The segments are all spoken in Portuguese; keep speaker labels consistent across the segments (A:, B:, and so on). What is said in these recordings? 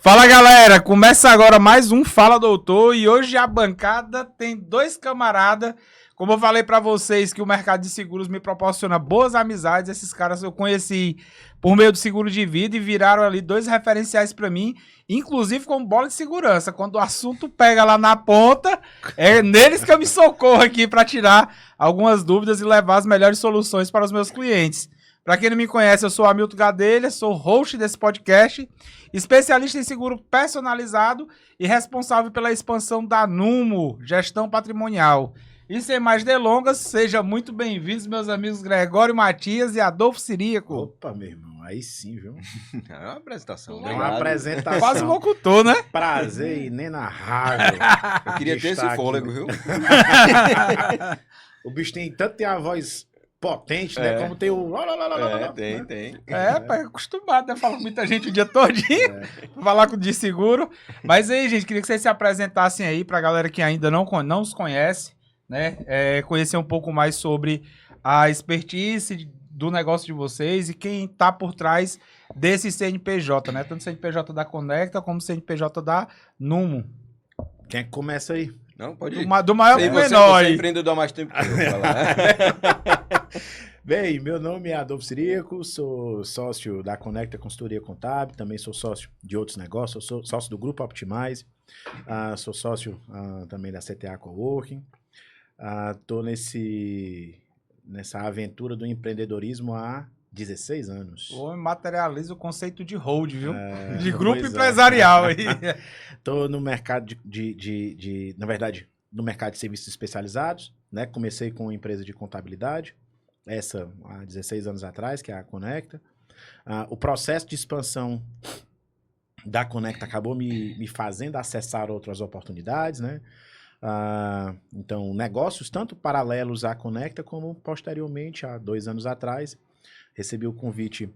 A: Fala galera, começa agora mais um Fala Doutor e hoje a bancada tem dois camaradas. Como eu falei pra vocês que o mercado de seguros me proporciona boas amizades, esses caras eu conheci por meio do seguro de vida e viraram ali dois referenciais pra mim, inclusive como bola de segurança. Quando o assunto pega lá na ponta, é neles que eu me socorro aqui pra tirar algumas dúvidas e levar as melhores soluções para os meus clientes. Para quem não me conhece, eu sou Hamilton Gadelha, sou host desse podcast, especialista em seguro personalizado e responsável pela expansão da Numo, gestão patrimonial. E sem mais delongas, sejam muito bem-vindos, meus amigos Gregório Matias e Adolfo Ciríaco.
B: Opa, meu irmão, aí sim, viu?
C: É uma apresentação.
B: É uma apresentação.
A: Quase locutor, né?
B: Prazer inenarrável.
C: Eu queria ter esse fôlego, viu?
B: O bicho tem a voz potente, né? Como tem o...
C: Tem.
A: Pai, acostumado, né? Fala com muita gente o dia todinho, falar de seguro. Mas aí, gente, queria que vocês se apresentassem aí pra galera que ainda não os conhece, né? Conhecer um pouco mais sobre a expertise do negócio de vocês e quem tá por trás desse CNPJ, né? Tanto CNPJ da Conecta como CNPJ da Numo.
B: Quem é que começa aí?
C: Não, pode ir.
A: Do maior pro menor aí.
C: Você é empreendedor há mais tempo que eu vou falar.
B: Bem, meu nome é Adolfo Ciríaco, sou sócio da Conecta Consultoria Contábil, também sou sócio de outros negócios, sou sócio do Grupo Optimize, sou sócio também da CTA Coworking. Tô nessa aventura do empreendedorismo há 16 anos.
A: Ou materializa o conceito de hold, viu? De grupo empresarial aí.
B: Tô no mercado na verdade, no mercado de serviços especializados, né? Comecei com uma empresa de contabilidade, essa há 16 anos atrás, que é a Conecta. O processo de expansão da Conecta acabou me fazendo acessar outras oportunidades, né? Então, negócios tanto paralelos à Conecta, como posteriormente, há 2 anos atrás, recebi o convite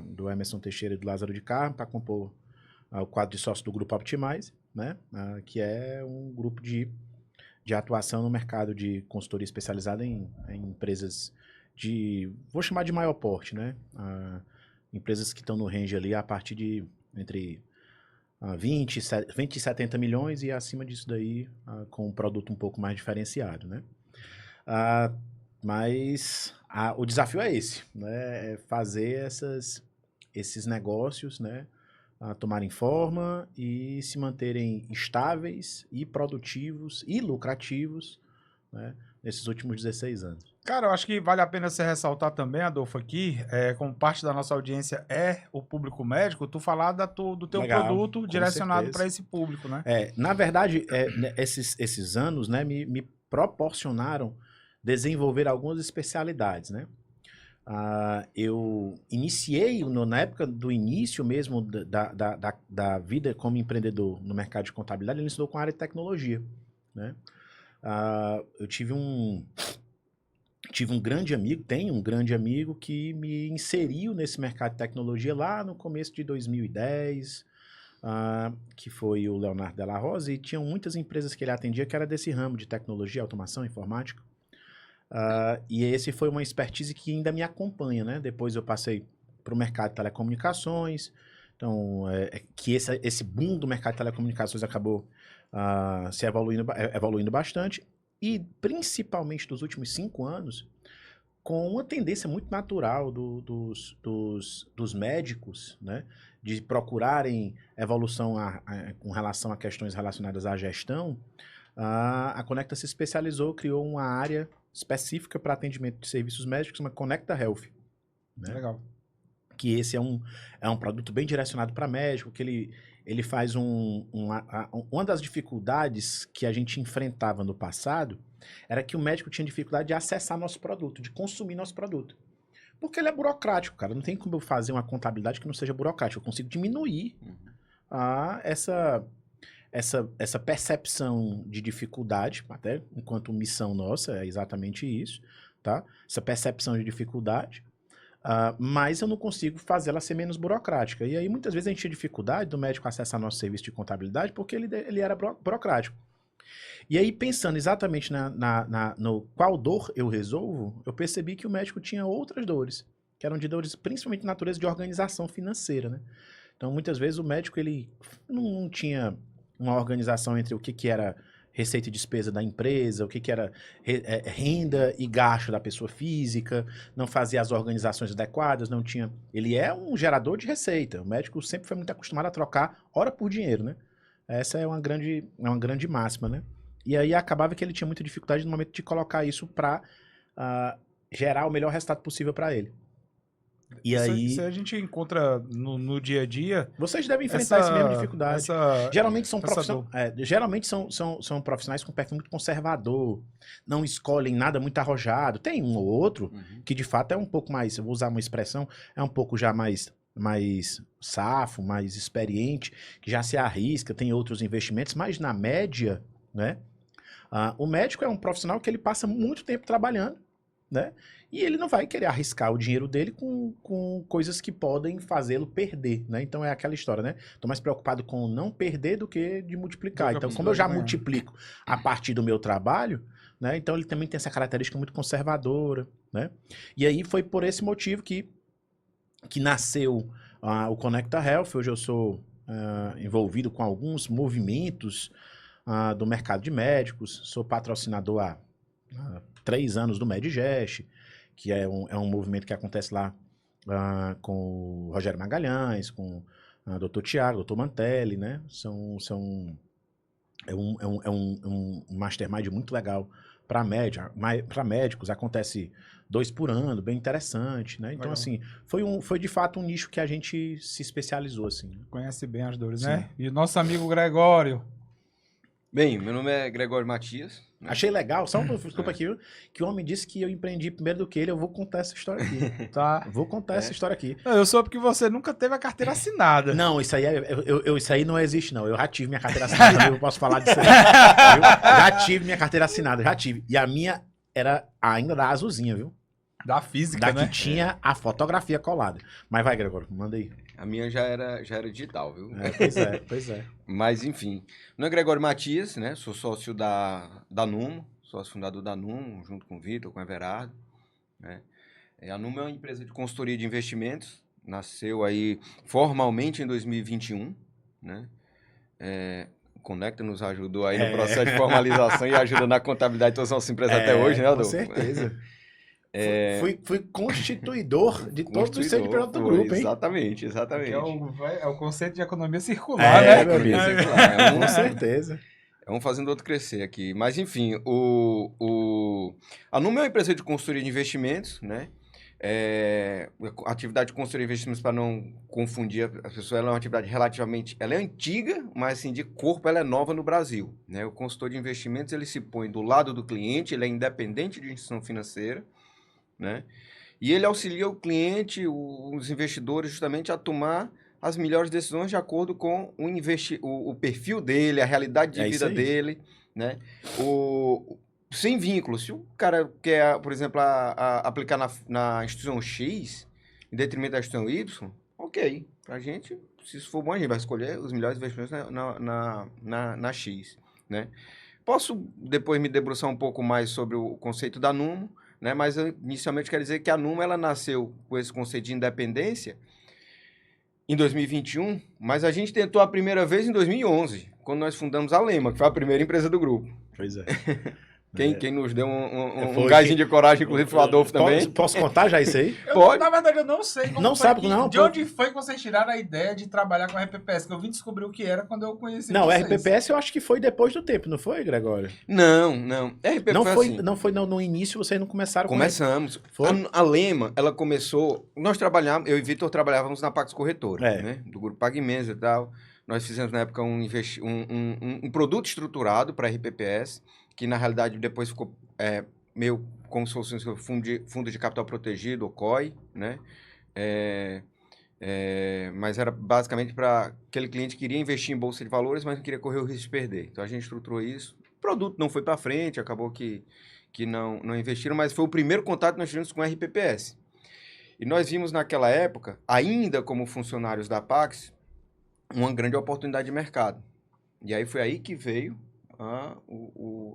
B: do Emerson Teixeira e do Lázaro de Carmo para compor o quadro de sócio do Grupo Optimize, né? Que é um grupo de atuação no mercado de consultoria especializada em empresas vou chamar de maior porte, né? Empresas que estão no range ali a partir de entre 20 e 70 milhões e acima disso daí com um produto um pouco mais diferenciado, né? Mas o desafio é esse, né? É fazer esses negócios, né? Tomarem forma e se manterem estáveis e produtivos e lucrativos, né? Nesses últimos 16 anos.
A: Cara, eu acho que vale a pena você ressaltar também, Adolfo, aqui, como parte da nossa audiência é o público médico, tu falar do teu
B: Legal,
A: produto direcionado para esse público, né?
B: Na verdade, esses anos, né, me proporcionaram desenvolver algumas especialidades, né? Eu iniciei, na época do início mesmo da vida como empreendedor no mercado de contabilidade, ele estudou com a área de tecnologia, né? Eu tive um grande amigo, tenho um grande amigo que me inseriu nesse mercado de tecnologia lá no começo de 2010, que foi o Leonardo Della Rosa, e tinham muitas empresas que ele atendia que era desse ramo de tecnologia, automação, informática. E esse foi uma expertise que ainda me acompanha, né? Depois eu passei para o mercado de telecomunicações, então que esse boom do mercado de telecomunicações acabou se evoluindo bastante, e principalmente dos últimos 5 anos, com uma tendência muito natural dos médicos, né? De procurarem evolução com relação a questões relacionadas à gestão. A Conecta se especializou, criou uma área específica para atendimento de serviços médicos, uma Conecta Health, né?
A: Legal.
B: Que esse é um produto bem direcionado para médico, que ele faz uma das dificuldades que a gente enfrentava no passado era que o médico tinha dificuldade de acessar nosso produto, de consumir nosso produto. Porque ele é burocrático, cara. Não tem como eu fazer uma contabilidade que não seja burocrática. Eu consigo diminuir essa percepção de dificuldade, até enquanto missão nossa, é exatamente isso, tá? Essa percepção de dificuldade, mas eu não consigo fazer ela ser menos burocrática. E aí, muitas vezes, a gente tinha dificuldade do médico acessar nosso serviço de contabilidade porque ele era burocrático. E aí, pensando exatamente no qual dor eu resolvo, eu percebi que o médico tinha outras dores, que eram de dores principalmente de natureza de organização financeira, né? Então, muitas vezes, o médico ele não tinha uma organização entre o que era receita e despesa da empresa, o que era renda e gasto da pessoa física, não fazia as organizações adequadas, não tinha... Ele é um gerador de receita. O médico sempre foi muito acostumado a trocar hora por dinheiro, né? Essa é uma grande máxima, né? E aí acabava que ele tinha muita dificuldade no momento de colocar isso para gerar o melhor resultado possível para ele. E
A: isso a gente encontra no dia a dia.
B: Vocês devem enfrentar essa mesma dificuldade. Geralmente são profissionais com perfil muito conservador, não escolhem nada muito arrojado. Tem um ou outro que de fato é um pouco mais, eu vou usar uma expressão, é um pouco já mais safo, mais experiente, que já se arrisca, tem outros investimentos, mas na média, né? O médico é um profissional que ele passa muito tempo trabalhando, né? E ele não vai querer arriscar o dinheiro dele com coisas que podem fazê-lo perder, né? Então é aquela história, né? Tô mais preocupado com não perder do que de multiplicar. Então, como eu já multiplico a partir do meu trabalho, né? Então ele também tem essa característica muito conservadora, né? E aí foi por esse motivo que nasceu o Conecta Health. Hoje eu sou envolvido com alguns movimentos do mercado de médicos, sou patrocinador há 3 anos do Medigest, que é um movimento que acontece lá com o Rogério Magalhães, com o Dr. Tiago, Dr. Mantelli, né? É um mastermind muito legal para médicos, acontece 2 por ano, bem interessante, né? Então, legal. Assim, foi de fato um nicho que a gente se especializou, assim.
A: Conhece bem as dores, né? E o nosso amigo Gregório?
C: Bem, meu nome é Gregório Matias.
B: Né? Achei legal, só desculpa aqui, que o homem disse que eu empreendi primeiro do que ele, eu vou contar essa história aqui.
A: Tá.
B: Vou contar essa história aqui.
A: Eu soube que você nunca teve a carteira assinada.
B: Não, isso aí, isso aí não existe, não. Eu já tive minha carteira assinada, eu posso falar disso aí. Já tive minha carteira assinada, já tive. E a minha era ainda da azulzinha, viu?
A: Da física, né?
B: Que tinha a fotografia colada. Mas vai, Gregório, manda aí.
C: A minha já era digital, viu?
B: Pois é.
C: Mas, enfim. Meu nome é Gregório Matias, né? Sou sócio da Numo, sócio fundador da Numo, junto com o Vitor, com o Everardo. Né? A Numo é uma empresa de consultoria de investimentos. Nasceu aí formalmente em 2021, né? O Conecta nos ajudou aí no processo de formalização e ajuda na contabilidade de todas as nossas empresas até hoje, né, Adolfo?
B: Com certeza. Fui constituidor de todos os CNPJ do grupo, hein?
C: Exatamente.
A: É o conceito de economia circular, né?
C: Economia circular.
B: Com certeza.
C: Um fazendo outro crescer aqui. Mas, enfim, a Numo é uma empresa de consultoria de investimentos, né? A atividade de consultoria de investimentos, para não confundir as pessoas, ela é uma atividade relativamente... Ela é antiga, mas, assim, de corpo, ela é nova no Brasil, né? O consultor de investimentos, ele se põe do lado do cliente, ele é independente de instituição financeira, né? E ele auxilia o cliente, os investidores, justamente a tomar as melhores decisões de acordo com o perfil dele, a realidade de vida dele, né? Sem vínculo. Se o cara quer, por exemplo, aplicar na instituição X, em detrimento da instituição Y, ok. Pra gente, se isso for bom, a gente vai escolher os melhores investimentos na X, né? Posso depois me debruçar um pouco mais sobre o conceito da Numo, né? Mas eu, inicialmente, quero dizer que a Numo ela nasceu com esse conceito de independência em 2021, mas a gente tentou a primeira vez em 2011, quando nós fundamos a Lema, que foi a primeira empresa do grupo.
B: Pois é.
C: Quem nos deu um gásinho de coragem, inclusive foi o Adolfo também.
B: Posso contar já isso aí?
C: Pode.
A: Na verdade, eu não sei como
B: de
A: onde foi que vocês tiraram a ideia de trabalhar com a RPPS, que eu vim descobrir o que era quando eu conheci
B: Não,
A: vocês.
B: RPPS eu acho que foi depois do tempo, não foi, Gregório?
C: Não.
B: RPPS não foi no início, vocês não começaram
C: Começamos. A Lema, ela começou... Nós trabalhávamos, eu e Vitor trabalhávamos na Pax Corretora, né? Do grupo PagMenos e tal. Nós fizemos, na época, um produto estruturado para RPPS, que, na realidade, depois ficou meio como se fosse um fundo de capital protegido, o COI, né? Mas era basicamente para aquele cliente que queria investir em bolsa de valores, mas não queria correr o risco de perder. Então, a gente estruturou isso. O produto não foi para frente, acabou que não investiram, mas foi o primeiro contato que nós tivemos com a RPPS. E nós vimos, naquela época, ainda como funcionários da Pax, uma grande oportunidade de mercado. E aí foi aí que veio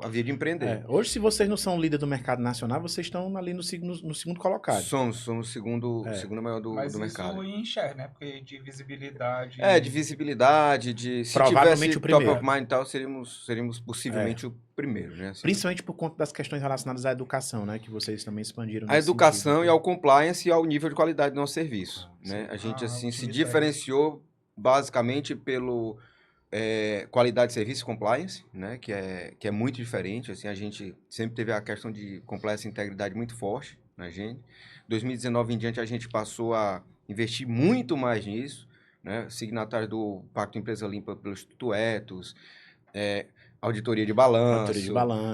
C: a vida de empreender.
B: Hoje, se vocês não são líder do mercado nacional, vocês estão ali no segundo colocado.
C: Somos o segundo maior do mercado.
A: Mas isso enxerga, né? Porque de visibilidade...
C: De visibilidade, se
B: provavelmente
C: tivesse
B: o primeiro.
C: top of mind e tal, seríamos possivelmente o primeiro, né? Assim.
B: Principalmente por conta das questões relacionadas à educação, né? Que vocês também expandiram.
C: A educação e ao compliance e ao nível de qualidade do nosso serviço, né? A gente, se diferenciou basicamente pelo qualidade de serviço e compliance, né? Que é muito diferente, assim, a gente sempre teve a questão de compliance e integridade muito forte na gente. 2019 em diante a gente passou a investir muito mais nisso, né? Signatário do Pacto Empresa Limpa pelo Instituto Etos, auditoria de balanço,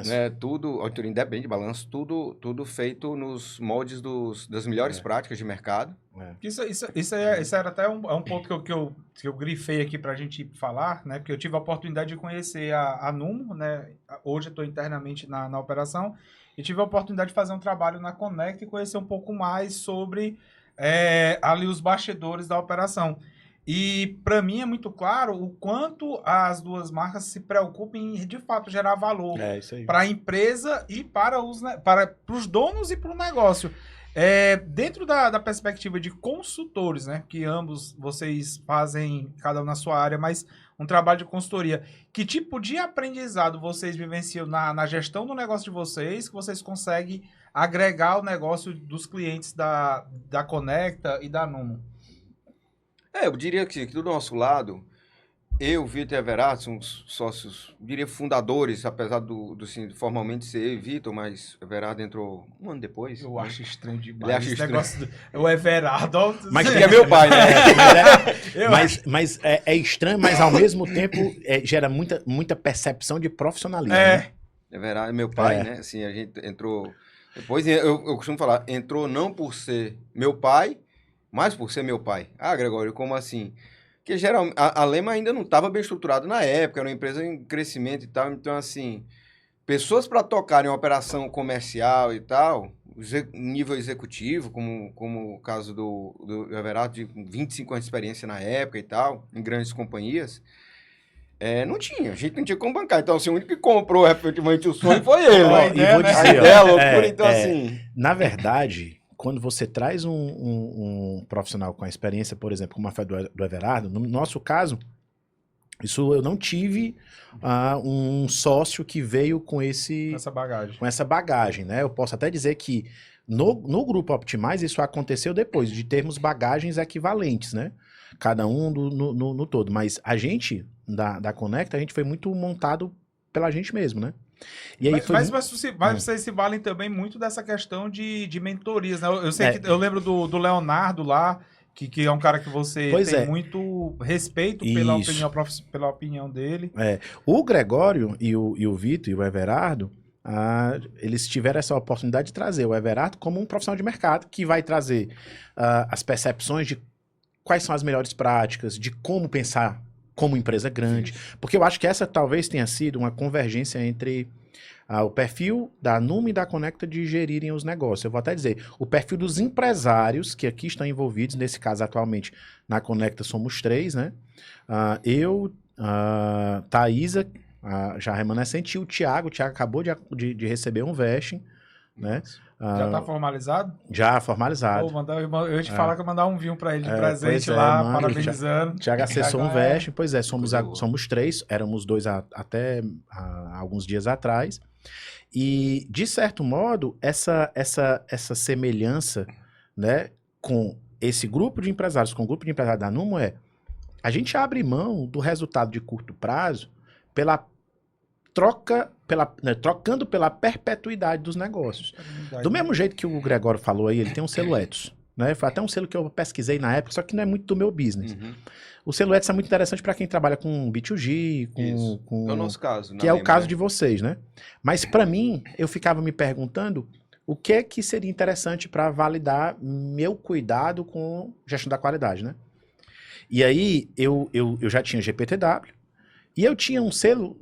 C: né? Tudo, auditoria independente de balanço, tudo feito nos moldes das melhores práticas de mercado.
A: Isso era até um ponto que eu grifei aqui para a gente falar, né? Porque eu tive a oportunidade de conhecer a Numo, né? Hoje eu estou internamente na operação, e tive a oportunidade de fazer um trabalho na Conect e conhecer um pouco mais sobre ali os bastidores da operação. E para mim é muito claro o quanto as duas marcas se preocupam em, de fato, gerar valor para a empresa e para os donos e para o negócio. Dentro da perspectiva de consultores, né, que ambos vocês fazem, cada um na sua área, mas um trabalho de consultoria, que tipo de aprendizado vocês vivenciam na gestão do negócio de vocês, que vocês conseguem agregar o negócio dos clientes da Conecta e da Numo?
C: Eu diria que do nosso lado, eu, Vitor e Everardo, somos sócios, diria fundadores, apesar assim, formalmente ser eu e Vitor, mas o Everardo entrou um ano depois.
A: Eu acho estranho demais.
C: Ele acha estranho.
A: Negócio o Everardo...
B: Mas
C: que é meu pai, né?
B: mas é estranho, mas ao mesmo tempo gera muita percepção de profissionalismo. Né?
C: Everardo é meu pai, né? Assim, a gente entrou... Depois, eu costumo falar, entrou não por ser meu pai, mas por ser meu pai. Ah, Gregório, como assim? Porque geralmente a Lema ainda não estava bem estruturada na época, era uma empresa em crescimento e tal. Então, assim, pessoas para tocarem uma operação comercial e tal, nível executivo, como o caso do Everardo, de 25 anos de experiência na época e tal, em grandes companhias, não tinha. A gente não tinha como bancar. Então, assim, o único que comprou efetivamente o sonho foi ele.
B: E vou dizer,
C: a ideia, a loucura, então, assim...
B: Na verdade... Quando você traz um profissional com a experiência, por exemplo, como a fé do Everardo, no nosso caso, isso eu não tive um sócio que veio com essa bagagem, né? Eu posso até dizer que no Grupo Optimize isso aconteceu depois de termos bagagens equivalentes, né? Cada um no todo. Mas a gente, da Conecta, a gente foi muito montado pela gente mesmo, né? E aí
A: mas vocês se valem também muito dessa questão de mentorias, né? Eu sei que eu lembro do Leonardo lá, que é um cara que você tem muito respeito pela opinião dele.
B: O Gregório e o Vitor e o Everardo, eles tiveram essa oportunidade de trazer o Everardo como um profissional de mercado que vai trazer as percepções de quais são as melhores práticas, de como pensar como empresa grande, porque eu acho que essa talvez tenha sido uma convergência entre o perfil da Numo e da Conecta de gerirem os negócios. Eu vou até dizer, o perfil dos empresários que aqui estão envolvidos, nesse caso atualmente na Conecta somos 3, né? Eu, Thaisa, já remanescente, e o Thiago acabou de receber um vesting, né?
A: Já tá formalizado?
B: Já formalizado.
A: Eu ia te falar que eu mandar um vinho pra ele de presente lá, parabenizando.
B: Thiago acessou um vesting, pois é, somos 3, éramos 2 até alguns dias atrás. E, de certo modo, essa semelhança, né, com esse grupo de empresários, com o grupo de empresários da Numo a gente abre mão do resultado de curto prazo trocando pela perpetuidade dos negócios. Do mesmo jeito que o Gregório falou aí, ele tem um selo Etos, né? Foi até um selo que eu pesquisei na época, só que não é muito do meu business. O selo Etos é muito interessante para quem trabalha com B2G, com
C: é o nosso caso.
B: Que é o caso de vocês, né? Mas para mim, eu ficava me perguntando o que seria interessante para validar meu cuidado com gestão da qualidade, né? E aí, eu já tinha GPTW, e eu tinha um selo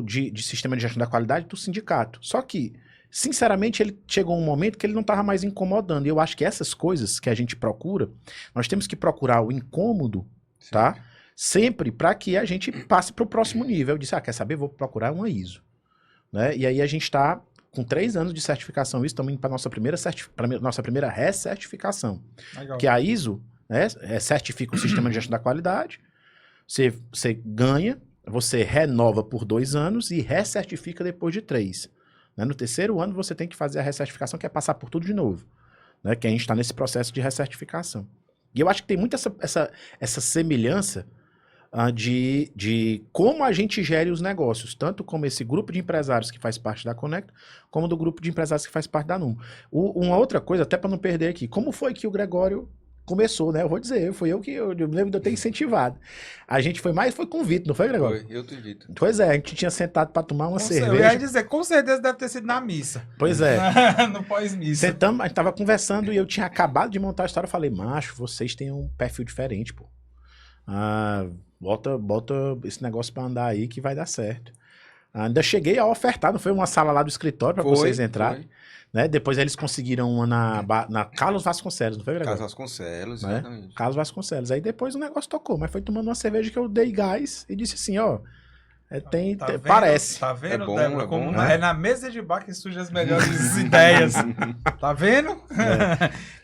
B: de sistema de gestão da qualidade do sindicato. Só que, sinceramente, ele chegou um momento que ele não estava mais incomodando. E eu acho que essas coisas que a gente procura, nós temos que procurar o incômodo, tá? Sempre para que a gente passe para o próximo nível. Eu disse, quer saber? Vou procurar uma ISO. né? E aí a gente está com 3 anos de certificação, estamos indo para nossa primeira recertificação.
A: Legal.
B: Que a ISO, né, certifica o sistema de gestão da qualidade, você ganha, você renova por 2 anos e recertifica depois de 3. Né? No 3º ano você tem que fazer a recertificação, que é passar por tudo de novo. Né? Que a gente está nesse processo de recertificação. E eu acho que tem muito essa semelhança de como a gente gere os negócios, tanto como esse grupo de empresários que faz parte da Conecta, como do grupo de empresários que faz parte da NUM. Uma outra coisa, até para não perder aqui, como foi que o Gregório começou, né? Eu vou dizer, eu lembro de eu ter incentivado. A gente foi com o Vitor, não foi, Gregório?
C: Foi, eu te Vitor.
B: Pois é, a gente tinha sentado para tomar uma cerveja.
A: Eu ia dizer, com certeza deve ter sido na missa.
B: Pois é.
A: No pós-missa.
B: Sentamos, a gente tava conversando e eu tinha acabado de montar a história. Eu falei, macho, vocês têm um perfil diferente, pô. Bota esse negócio pra andar aí que vai dar certo. Ainda cheguei a ofertar, não foi uma sala lá do escritório pra vocês entrarem. Né? Depois eles conseguiram uma na Carlos Vasconcelos, não foi, Gregório?
C: Carlos Vasconcelos,
B: né?
C: exatamente.
B: Carlos Vasconcelos. Aí depois o negócio tocou, mas foi tomando uma cerveja que eu dei gás e disse assim, ó, parece.
A: Tá vendo,
C: É bom,
A: Débora?
C: é
A: Como
C: bom,
A: é na mesa de bar que surgem as melhores ideias. Tá vendo?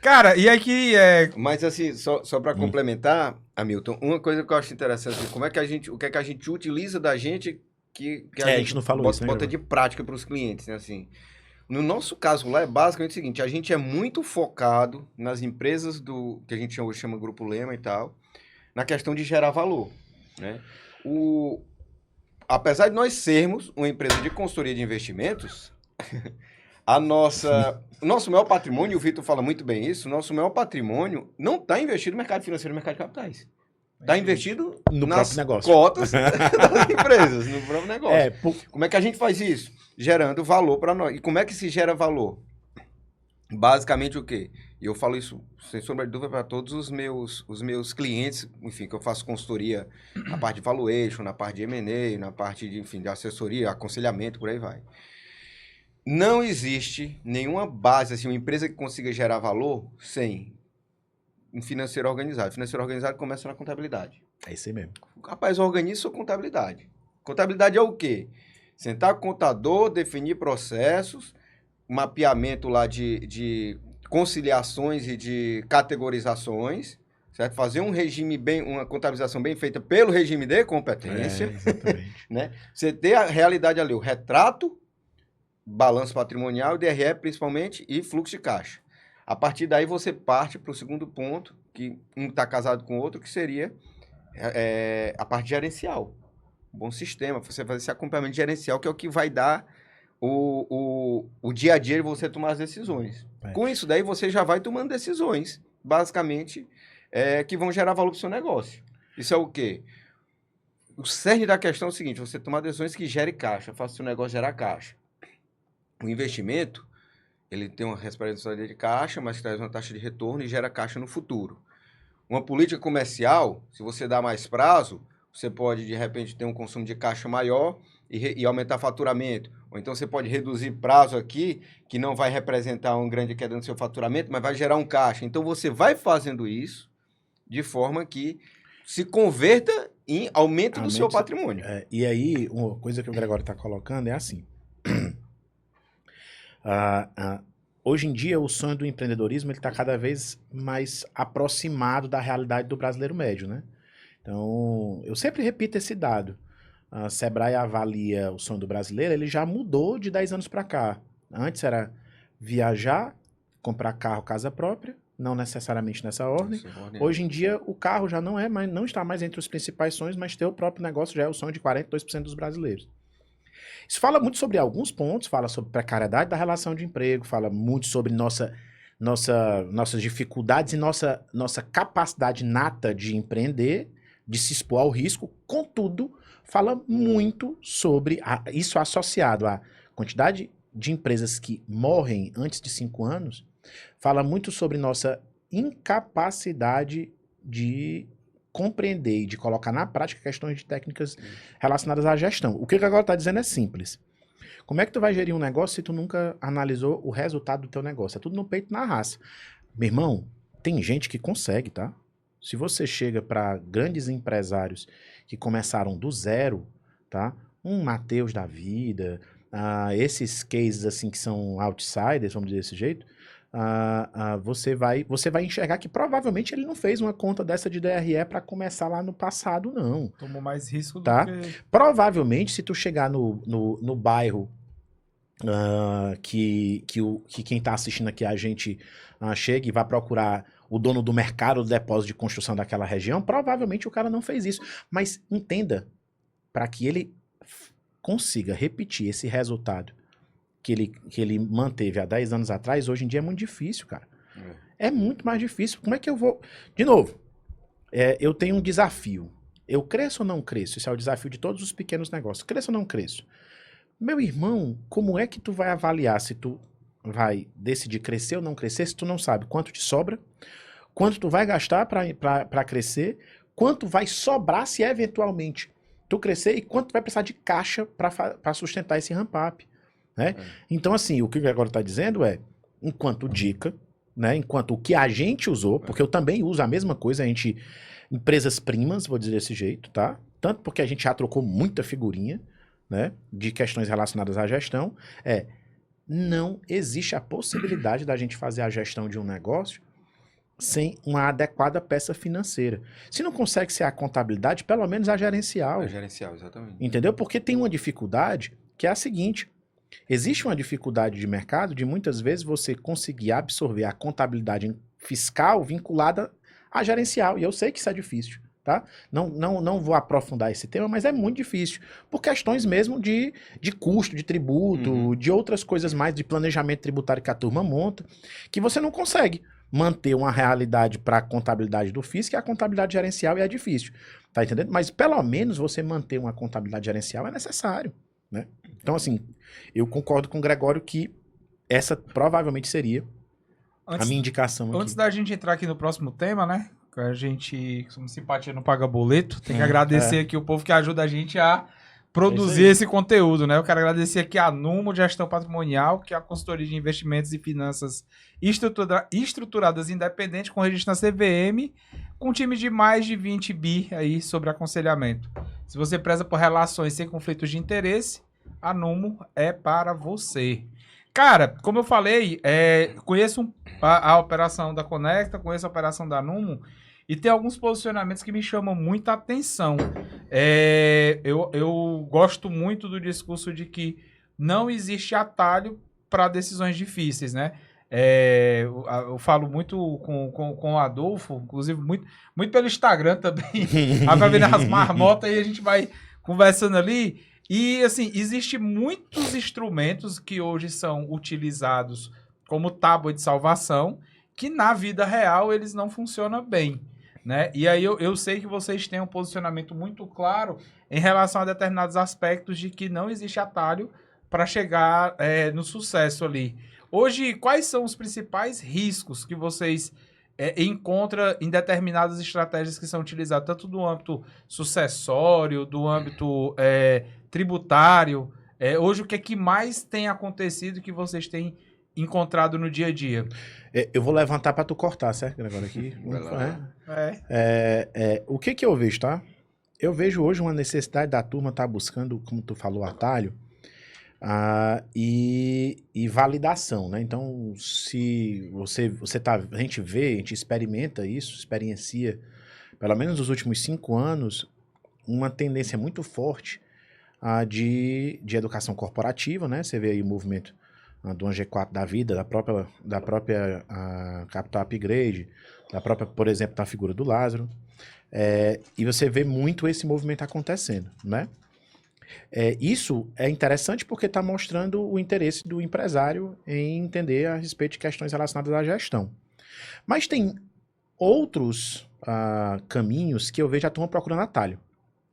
A: Cara, e aqui
C: Mas assim, só para complementar, Hamilton, uma coisa que eu acho interessante, como é que o que é que a gente utiliza da gente que
B: a gente não falou isso, né,
C: bota de prática para os clientes, né, assim. No nosso caso lá é basicamente o seguinte, a gente é muito focado nas empresas que a gente hoje chama Grupo Lema e tal, na questão de gerar valor, né? Apesar de nós sermos uma empresa de consultoria de investimentos, o nosso maior patrimônio, o Vitor fala muito bem isso, o nosso maior patrimônio não está investido no mercado financeiro e no mercado de capitais. Está investido nas cotas das empresas, no próprio negócio. Como é que a gente faz isso? Gerando valor para nós. E como é que se gera valor? Basicamente o quê? E eu falo isso, sem sombra de dúvida, para todos os meus clientes, enfim, que eu faço consultoria na parte de valuation, na parte de M&A, na parte de, enfim, de assessoria, aconselhamento, por aí vai. Não existe nenhuma base, assim, uma empresa que consiga gerar valor sem um financeiro organizado. O financeiro organizado começa na contabilidade.
B: É isso aí mesmo.
C: Rapaz, organiza sua contabilidade. Contabilidade é o quê? Sentar com o contador, definir processos, mapeamento lá de conciliações e de categorizações, certo? Fazer uma contabilização bem feita pelo regime de competência.
B: Exatamente.
C: Né? Você ter a realidade ali, o retrato, balanço patrimonial, DRE principalmente, e fluxo de caixa. A partir daí você parte para o segundo ponto, que um está casado com o outro, que seria a parte gerencial. Um bom sistema, você fazer esse acompanhamento gerencial, que é o que vai dar o dia a dia de você tomar as decisões. Com isso daí, você já vai tomando decisões, basicamente, que vão gerar valor para o seu negócio. Isso é o quê? O cerne da questão é o seguinte, você tomar decisões que gerem caixa, faça o seu negócio gerar caixa. O investimento, ele tem uma responsabilidade de caixa, mas traz uma taxa de retorno e gera caixa no futuro. Uma política comercial, se você dá mais prazo, você pode, de repente, ter um consumo de caixa maior e aumentar faturamento. Ou então você pode reduzir prazo aqui, que não vai representar uma grande queda no seu faturamento, mas vai gerar um caixa. Então você vai fazendo isso de forma que se converta em aumento do seu patrimônio.
B: E aí, uma coisa que o Gregório está colocando é assim. Hoje em dia, o sonho do empreendedorismo está cada vez mais aproximado da realidade do brasileiro médio, né? Então, eu sempre repito esse dado. A Sebrae avalia o sonho do brasileiro, ele já mudou de 10 anos para cá. Antes era viajar, comprar carro, casa própria, não necessariamente nessa ordem. Hoje em dia, o carro já não está mais entre os principais sonhos, mas ter o próprio negócio já é o sonho de 42% dos brasileiros. Isso fala muito sobre alguns pontos, fala sobre precariedade da relação de emprego, fala muito sobre nossas dificuldades e nossa capacidade nata de empreender, de se expor ao risco. Contudo, fala muito sobre isso associado à quantidade de empresas que morrem antes de 5 anos, fala muito sobre nossa incapacidade de compreender e de colocar na prática questões de técnicas relacionadas à gestão. O que agora está dizendo é simples. Como é que tu vai gerir um negócio se tu nunca analisou o resultado do teu negócio? É tudo no peito e na raça. Meu irmão, tem gente que consegue, tá? Se você chega para grandes empresários que começaram do zero, tá? Um Mateus da vida, esses cases assim que são outsiders, vamos dizer desse jeito, você vai enxergar que provavelmente ele não fez uma conta dessa de DRE para começar lá no passado, não.
A: Tomou mais risco
B: Tá?
A: do que...
B: Provavelmente, se tu chegar no bairro que quem está assistindo aqui a gente chega e vai procurar o dono do mercado, do depósito de construção daquela região, provavelmente o cara não fez isso. Mas entenda, para que ele consiga repetir esse resultado que ele manteve há 10 anos atrás, hoje em dia é muito difícil, cara. É muito mais difícil. Como é que eu vou... De novo, eu tenho um desafio. Eu cresço ou não cresço? Esse é o desafio de todos os pequenos negócios. Cresço ou não cresço? Meu irmão, como é que tu vai avaliar se tu vai decidir crescer ou não crescer se tu não sabe quanto te sobra, quanto tu vai gastar para crescer, quanto vai sobrar se eventualmente tu crescer e quanto tu vai precisar de caixa para sustentar esse ramp-up, né? Então, assim, o que o Gregório está dizendo enquanto dica, né? Enquanto o que a gente usou, porque eu também uso a mesma coisa, empresas primas, vou dizer desse jeito, tá? Tanto porque a gente já trocou muita figurinha, né, de questões relacionadas à gestão, não existe a possibilidade da gente fazer a gestão de um negócio sem uma adequada peça financeira. Se não consegue ser a contabilidade, pelo menos a gerencial.
C: A gerencial, exatamente.
B: Entendeu? Porque tem uma dificuldade que é a seguinte, existe uma dificuldade de mercado de muitas vezes você conseguir absorver a contabilidade fiscal vinculada à gerencial, e eu sei que isso é difícil. Tá? Não vou aprofundar esse tema, mas é muito difícil, por questões mesmo de custo, de tributo, de outras coisas mais, de planejamento tributário que a turma monta, que você não consegue manter uma realidade para a contabilidade do FIS, que é a contabilidade gerencial, e é difícil, tá entendendo? Mas pelo menos você manter uma contabilidade gerencial é necessário, né? Então, assim, eu concordo com o Gregório que essa provavelmente seria a minha indicação aqui.
A: Antes da gente entrar aqui no próximo tema, né? A gente, somos simpatia, não paga boleto. Tem que agradecer aqui o povo que ajuda a gente a produzir esse conteúdo, né? Eu quero agradecer aqui a Numo Gestão Patrimonial, que é a consultoria de investimentos e finanças estruturadas independente, com registro na CVM, com um time de mais de 20 bi aí sobre aconselhamento. Se você preza por relações sem conflitos de interesse, a Numo é para você. Cara, como eu falei, conheço a operação da Conecta, conheço a operação da Numo, e tem alguns posicionamentos que me chamam muita atenção. Eu gosto muito do discurso de que não existe atalho para decisões difíceis, né? Eu falo muito com o Adolfo, inclusive muito pelo Instagram também. Aí vai vendo as marmotas e a gente vai conversando ali. E, assim, existem muitos instrumentos que hoje são utilizados como tábua de salvação, que na vida real eles não funcionam bem, né? E aí eu sei que vocês têm um posicionamento muito claro em relação a determinados aspectos de que não existe atalho para chegar no sucesso ali. Hoje, quais são os principais riscos que vocês encontram em determinadas estratégias que são utilizadas, tanto do âmbito sucessório, do âmbito tributário? Hoje, o que é que mais tem acontecido que vocês têm encontrado no dia a dia?
B: Eu vou levantar para tu cortar, certo? Agora aqui. O que eu vejo, tá? Eu vejo hoje uma necessidade da turma estar buscando, como tu falou, atalho e validação, né? Então, se a gente vê, a gente experimenta isso, experiencia, pelo menos nos últimos 5 anos, uma tendência muito forte de educação corporativa, né? Você vê aí o movimento do G4 da vida, da própria Capital Upgrade, da própria, por exemplo, da figura do Lázaro, e você vê muito esse movimento acontecendo, né? Isso é interessante porque está mostrando o interesse do empresário em entender a respeito de questões relacionadas à gestão. Mas tem outros caminhos que eu vejo a turma procurando atalho,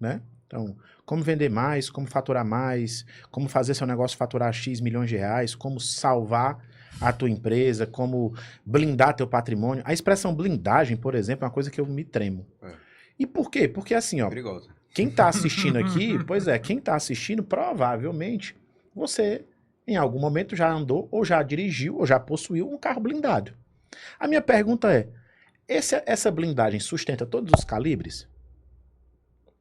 B: né? Então, como vender mais, como faturar mais, como fazer seu negócio faturar X milhões de reais, como salvar a tua empresa, como blindar teu patrimônio. A expressão blindagem, por exemplo, é uma coisa que eu me tremo. E por quê? Porque assim, ó,
C: perigoso.
B: Quem tá assistindo aqui, quem tá assistindo, provavelmente, você em algum momento já andou, ou já dirigiu, ou já possuiu um carro blindado. A minha pergunta é, essa blindagem sustenta todos os calibres?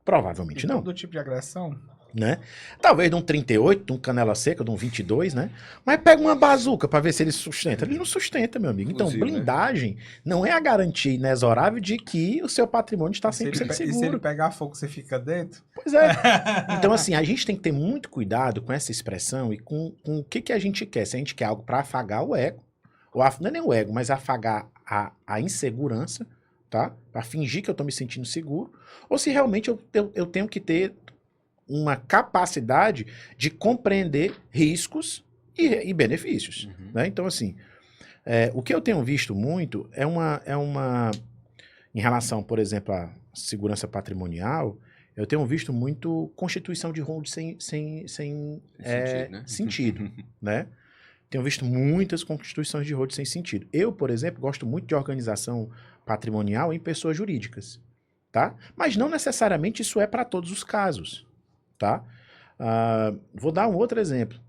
B: Provavelmente não.
A: Todo tipo de agressão?
B: né? Talvez de um 38, de um canela seca, de um 22, né? Mas pega uma bazuca para ver se ele sustenta. Ele não sustenta, meu amigo. Então, blindagem não é a garantia inexorável de que o seu patrimônio está 100% seguro.
A: E se ele pegar fogo, você fica dentro?
B: Pois é. Então, assim, a gente tem que ter muito cuidado com essa expressão e com o que a gente quer. Se a gente quer algo para afagar o ego, ou não é nem o ego, mas afagar a insegurança, tá? Para fingir que eu tô me sentindo seguro, ou se realmente eu tenho que ter uma capacidade de compreender riscos e benefícios, né? Então, assim, o que eu tenho visto muito é uma em relação, por exemplo, à segurança patrimonial, eu tenho visto muito constituição de hold sem sentido, né? Tenho visto muitas constituições de hold sem sentido. Eu, por exemplo, gosto muito de organização patrimonial em pessoas jurídicas, tá? Mas não necessariamente isso é para todos os casos, tá? Vou dar um outro exemplo.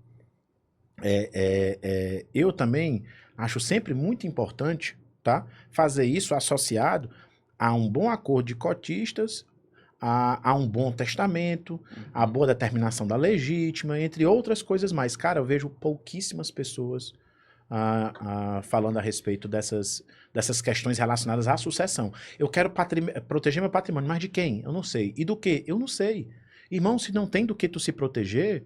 B: Eu também acho sempre muito importante, tá? Fazer isso associado a um bom acordo de cotistas, a um bom testamento, a boa determinação da legítima, entre outras coisas mais. Cara, eu vejo pouquíssimas pessoas falando a respeito dessas questões relacionadas à sucessão. Eu quero proteger meu patrimônio, mas de quem? Eu não sei. E do que? Eu não sei. Irmão, se não tem do que tu se proteger,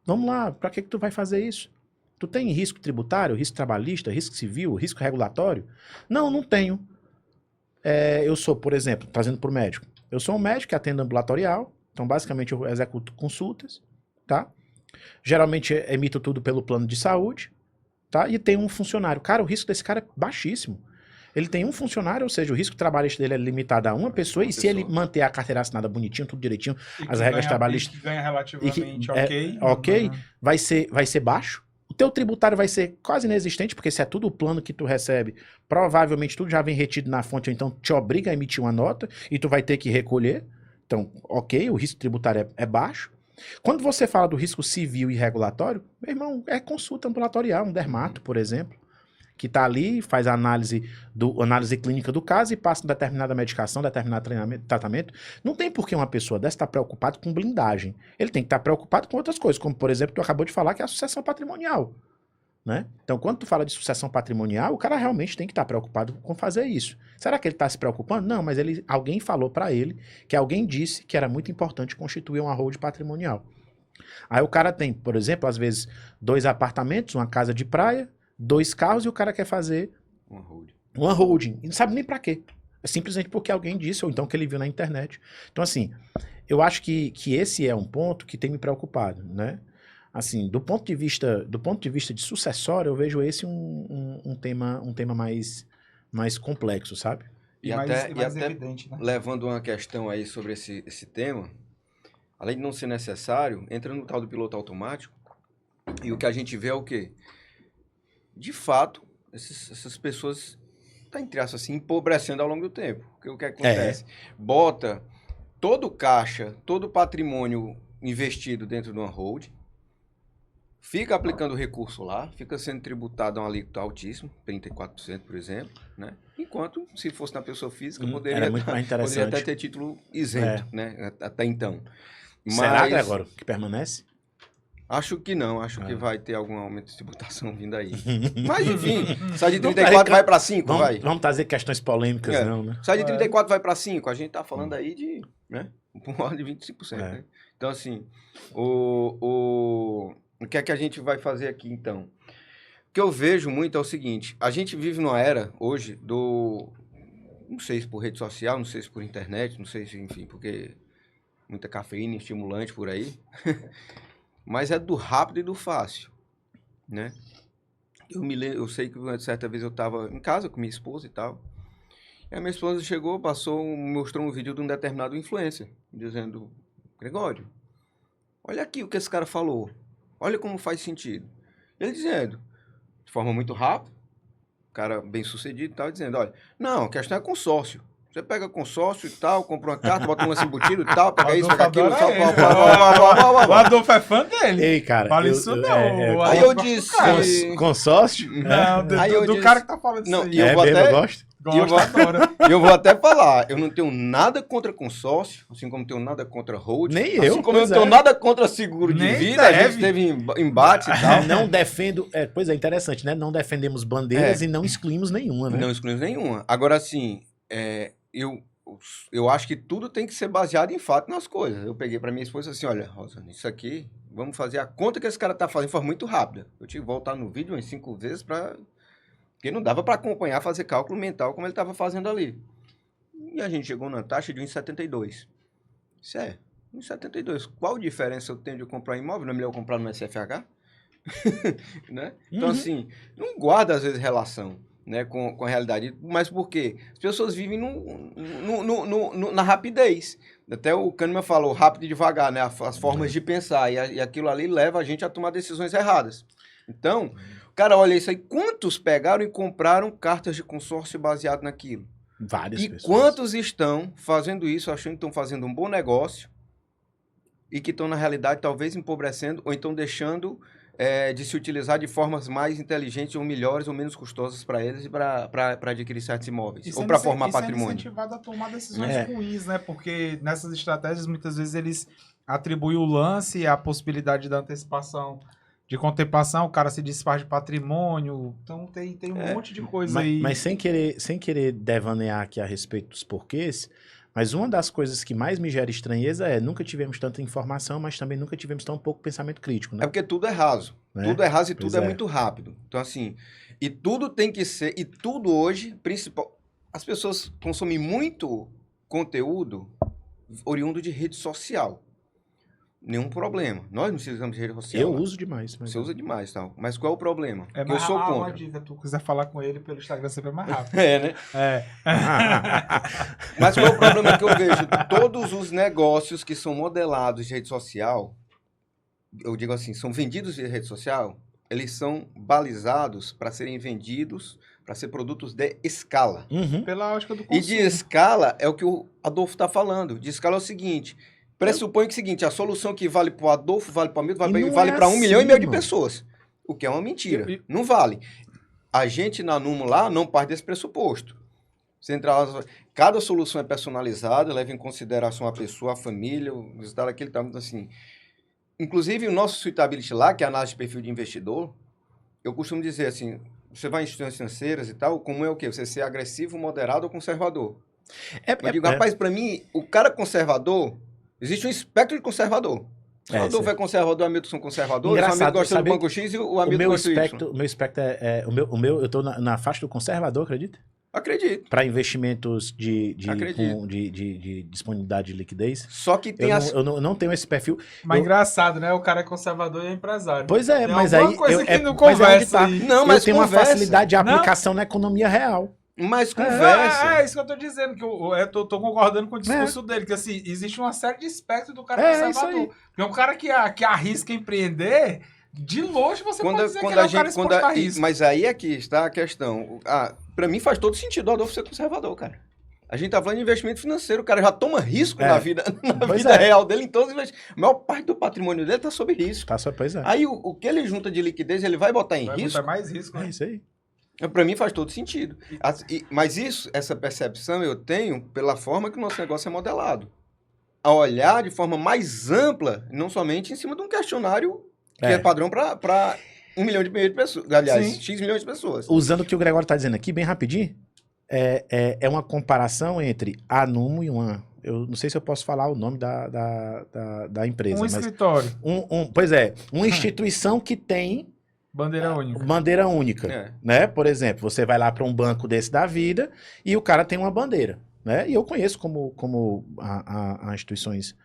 B: vamos lá, para que tu vai fazer isso? Tu tem risco tributário, risco trabalhista, risco civil, risco regulatório? Não, não tenho. Eu sou, por exemplo, trazendo para o médico, eu sou um médico que atende ambulatorial, então basicamente eu executo consultas, tá? Geralmente emito tudo pelo plano de saúde, tá? E tem um funcionário. Cara, o risco desse cara é baixíssimo. Ele tem um funcionário, ou seja, o risco trabalhista dele é limitado a uma pessoa, e se ele manter a carteira assinada bonitinho, tudo direitinho, as regras trabalhistas...
A: que ganha relativamente ok.
B: Ok, vai ser baixo. O teu tributário vai ser quase inexistente, porque se é tudo o plano que tu recebe, provavelmente tudo já vem retido na fonte, ou então te obriga a emitir uma nota, e tu vai ter que recolher. Então, ok, o risco tributário é baixo. Quando você fala do risco civil e regulatório, meu irmão, é consulta ambulatorial, um dermato, por exemplo, que está ali, faz a análise clínica do caso e passa determinada medicação, determinado tratamento. Não tem por que uma pessoa dessa estar preocupada com blindagem. Ele tem que estar preocupado com outras coisas, como, por exemplo, tu acabou de falar, que é a sucessão patrimonial, né? Então, quando tu fala de sucessão patrimonial, o cara realmente tem que estar preocupado com fazer isso. Será que ele está se preocupando? Não, mas alguém falou para ele, que alguém disse que era muito importante constituir uma holding patrimonial. Aí o cara tem, por exemplo, às vezes, 2 apartamentos, uma casa de praia, 2 carros, e o cara quer fazer uma holding. E não sabe nem para quê. É simplesmente porque alguém disse, ou então que ele viu na internet. Então, assim, eu acho que esse é um ponto que tem me preocupado, né? Assim, do ponto de vista de sucessório, eu vejo esse um tema mais complexo, sabe?
C: E até evidente, né? Levando uma questão aí sobre esse tema, além de não ser necessário, entra no tal do piloto automático, e o que a gente vê é o quê? De fato, essas pessoas estão, entre aspas, assim, empobrecendo ao longo do tempo. O que acontece? Bota todo o caixa, todo o patrimônio investido dentro de uma holding, fica aplicando recurso lá, fica sendo tributado a uma alíquota altíssima, 34%, por exemplo, né? Enquanto, se fosse na pessoa física, poderia até ter título isento, né? Até então. Mas,
B: será que agora que permanece?
C: Acho que não, que vai ter algum aumento de tributação vindo aí. Mas, enfim, sai de 34 vai para 5, vai.
B: Vamos trazer questões polêmicas, não, né?
C: Sai de 34 vai para 5, a gente tá falando aí de, né, um ordem de 25%, né? Então, assim, o que é que a gente vai fazer aqui, então? O que eu vejo muito é o seguinte, a gente vive numa era, hoje, não sei se por rede social, não sei se por internet, não sei se, enfim, porque muita cafeína, estimulante por aí... Mas é do rápido e do fácil, né? Eu sei que certa vez eu estava em casa com minha esposa e tal. E a minha esposa chegou, mostrou um vídeo de um determinado influencer, dizendo, Gregório, olha aqui o que esse cara falou. Olha como faz sentido. Ele dizendo, de forma muito rápida, cara bem sucedido e tal, dizendo, olha, não, a questão é consórcio. Você pega consórcio e tal, compra uma carta, bota um lance embutido e tal, pega isso, pega aquilo.
A: O Adolfo é fã dele.
B: Ei, cara.
A: Fala isso não.
C: Aí eu disse...
B: Consórcio?
A: Não, do cara que tá falando isso aí.
C: Eu vou até...
B: gosto.
A: Gosto, adora.
C: E eu vou até falar, eu não tenho nada contra consórcio, assim como não tenho nada contra holding.
B: Nem
C: assim
B: eu,
C: como eu não tenho nada contra seguro de
A: Nem
C: vida, a
A: deve.
C: gente teve embate e tal.
B: Não defendo. Pois é, interessante, né? Não defendemos bandeiras e não excluímos nenhuma, né?
C: Não excluímos nenhuma. Agora, assim, eu acho que tudo tem que ser baseado em fato nas coisas. Eu peguei pra minha esposa assim, olha, Rosana, isso aqui, vamos fazer a conta que esse cara tá fazendo de forma muito rápida. Eu tive que voltar no vídeo umas 5 vezes porque não dava pra acompanhar, fazer cálculo mental como ele tava fazendo ali. E a gente chegou na taxa de 1,72. Isso é, 1,72. Qual diferença eu tenho de comprar imóvel? Não é melhor eu comprar no SFH? Né? Então, assim, não guarda às vezes relação, né, com a realidade. Mas por quê? As pessoas vivem na rapidez. Até o Kahneman falou, rápido e devagar, né? As formas de pensar. E aquilo ali leva a gente a tomar decisões erradas. Então, o cara olha isso aí. Quantos pegaram e compraram cartas de consórcio baseado naquilo?
B: Várias
C: E
B: pessoas.
C: quantos estão fazendo isso, achando que estão fazendo um bom negócio e que estão, na realidade, talvez empobrecendo ou então deixando de se utilizar de formas mais inteligentes ou melhores ou menos custosas para eles e para adquirir certos imóveis ou para formar patrimônio.
A: Isso é incentivado a tomar decisões ruins, né? Porque nessas estratégias, muitas vezes, eles atribuem o lance, a possibilidade da antecipação de contemplação, o cara se desfaz de patrimônio. Então, tem um monte de coisa aí.
B: Mas sem querer devanear aqui a respeito dos porquês, mas uma das coisas que mais me gera estranheza é nunca tivemos tanta informação, mas também nunca tivemos tão pouco pensamento crítico, né?
C: É porque tudo é raso.
B: Né?
C: Tudo é raso e
B: Pois
C: tudo é muito rápido. Então, assim, e tudo tem que ser, e tudo hoje, principal, as pessoas consomem muito conteúdo oriundo de rede social. Nenhum problema. Nós não precisamos de rede social.
B: Eu uso demais. Mas...
C: Você usa demais, tal. Mas qual é o problema?
A: É
C: Que eu sou
A: uma
C: contra.
A: dica, tu quiser falar com ele pelo Instagram, sempre é mais rápido.
C: É, né?
A: É.
C: Mas qual é o problema que eu vejo? Todos os negócios que são modelados de rede social, eu digo assim, são vendidos de rede social, eles são balizados para serem vendidos, para ser produtos de escala.
B: Uhum.
A: Pela ótica do
C: E
A: consumo.
C: de escala é o que o Adolfo está falando. De escala é o seguinte, pressupõe que é o seguinte, a solução que vale para o Adolfo, vale para o Milton, vale para 1,5 milhão de pessoas. O que é uma mentira. Não vale. A gente na Numo lá não parte desse pressuposto. Você entra lá, cada solução é personalizada, leva em consideração a pessoa, a família, o resultado daquele tamanho, assim. Inclusive, o nosso Suitability lá, que é a análise de perfil de investidor, eu costumo dizer assim, você vai em instituições financeiras e tal, como é o quê? Você ser agressivo, moderado ou conservador. Eu digo, rapaz, para mim, o cara conservador, existe um espectro de conservador. O Adolfo é conservador, o Hamilton são conservadores, o Hamilton gosta do Banco X e o Hamilton gosta do Y.
B: O meu espectro eu tô na faixa do conservador, acredita?
C: Acredito.
B: Para investimentos de disponibilidade de liquidez.
C: Só que tem
B: eu não tenho esse perfil.
A: Mas engraçado, né? O cara é conservador e é empresário.
B: Pois é,
A: tem
B: mas aí...
A: coisa que não conversa aí.
C: Não, mas
B: eu tenho uma facilidade de aplicação na economia real.
C: Mas conversa.
A: É isso que eu tô dizendo, que eu tô concordando com o discurso dele, que assim, existe uma série de espectros do cara conservador. Porque um cara que arrisca empreender, de longe você pode dizer que ele é um cara exposto a risco.
C: Mas aí é que está a questão. Pra mim faz todo sentido o Adolfo ser conservador, cara. A gente tá falando de investimento financeiro, o cara já toma risco na vida real dele, em todos os investimentos. A maior parte do patrimônio dele tá sob risco.
B: Pois é.
C: Aí o que ele junta de liquidez, ele vai botar em risco.
A: Vai botar mais risco, né?
B: É isso aí.
C: Para mim faz todo sentido. Mas essa percepção eu tenho pela forma que o nosso negócio é modelado. A olhar de forma mais ampla, não somente em cima de um questionário que é padrão para 1 milhão de pessoas. Aliás,
A: Sim.
C: X milhões de pessoas.
B: Usando o que o Gregório está dizendo aqui, bem rapidinho, é uma comparação entre a Numo e uma... Eu não sei se eu posso falar o nome da empresa.
A: Um escritório.
B: Pois é, uma instituição que tem
A: Bandeira única.
B: bandeira única, né? Por exemplo, você vai lá para um banco desse da vida e o cara tem uma bandeira, né? E eu conheço como a instituições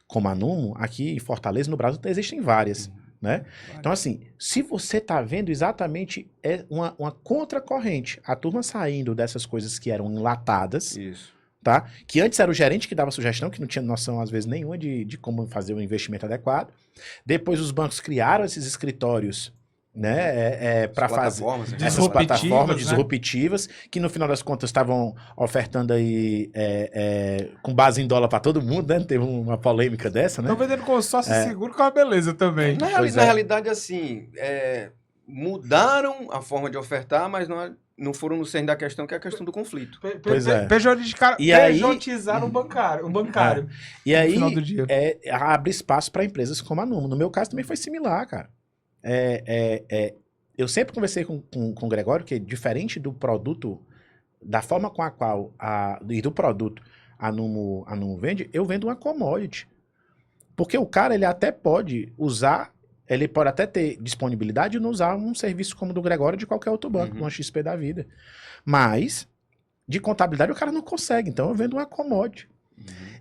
B: como a Numo, aqui em Fortaleza, no Brasil, existem várias, né? Então, assim, se você tá vendo exatamente uma contracorrente, a turma saindo dessas coisas que eram enlatadas,
C: Isso.
B: tá? Que antes era o gerente que dava sugestão, que não tinha noção, às vezes, nenhuma de como fazer um investimento adequado. Depois os bancos criaram esses escritórios, né, para fazer essas plataformas disruptivas, que no final das contas estavam ofertando aí com base em dólar para todo mundo, né? Teve uma polêmica dessa, né?
A: Estão vendendo consórcio seguro com a beleza também.
C: Na realidade, assim, mudaram a forma de ofertar, mas não foram no cerne da questão, que é a questão do conflito.
B: Pois é.
A: Pejotizaram o bancário.
B: E aí,
A: final do dia.
B: abre espaço para empresas como a Numo. No meu caso também foi similar, cara. Eu sempre conversei com o Gregório que, diferente do produto, da forma com a qual e do produto a Numo vende, eu vendo uma commodity. Porque o cara, ele até pode usar, ele pode até ter disponibilidade de não usar um serviço como o do Gregório de qualquer outro banco, uma XP da vida. Mas, de contabilidade, o cara não consegue. Então, eu vendo uma commodity.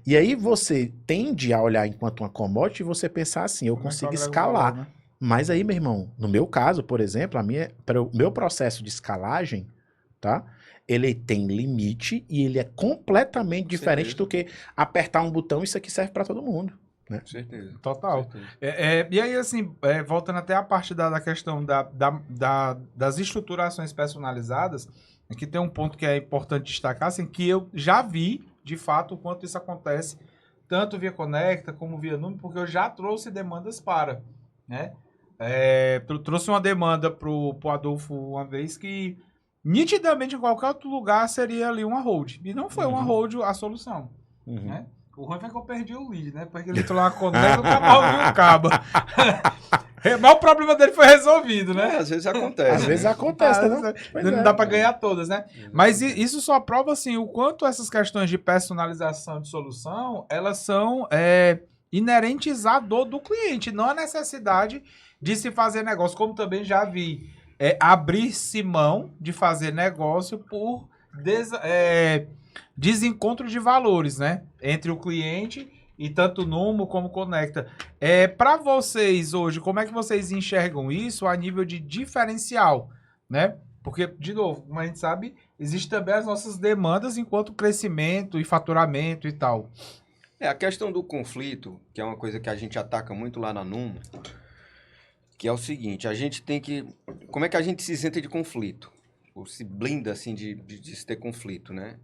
B: E aí, você tende a olhar enquanto uma commodity e você pensar assim, eu consigo escalar.
A: Valor, né?
B: Mas aí, meu irmão, no meu caso, por exemplo, o meu processo de escalagem, tá? Ele tem limite e ele é completamente diferente do que apertar um botão e isso aqui serve para todo mundo. Né?
C: Com certeza.
A: Total. E aí, assim, voltando até a parte da questão das estruturações personalizadas, aqui tem um ponto que é importante destacar, assim, que eu já vi, de fato, o quanto isso acontece, tanto via Conecta como via Numo, porque eu já trouxe demandas para, né? Trouxe uma demanda pro Adolfo uma vez que nitidamente em qualquer outro lugar seria ali uma hold. E não foi uma hold a solução, né? O ruim foi que eu perdi o lead, né? Porque ele entrou lá na Conecta, o cara ouviu o cabo. Mas o problema dele foi resolvido, né?
C: Às vezes acontece.
B: Às vezes acontece, né?
A: Não dá pra ganhar todas, né? Mas isso só prova, assim, o quanto essas questões de personalização de solução, elas são inerentes à dor do cliente, não a necessidade de se fazer negócio, como também já vi. Abrir-se mão de fazer negócio por desencontro de valores, né? Entre o cliente e tanto Numo como Conecta. Para vocês hoje, como é que vocês enxergam isso a nível de diferencial, né? Porque, de novo, como a gente sabe, existem também as nossas demandas enquanto crescimento e faturamento e tal.
C: A questão do conflito, que é uma coisa que a gente ataca muito lá na Numo, que é o seguinte, a gente tem que... Como é que a gente se isenta de conflito? Ou se blinda, assim, de se ter conflito, né?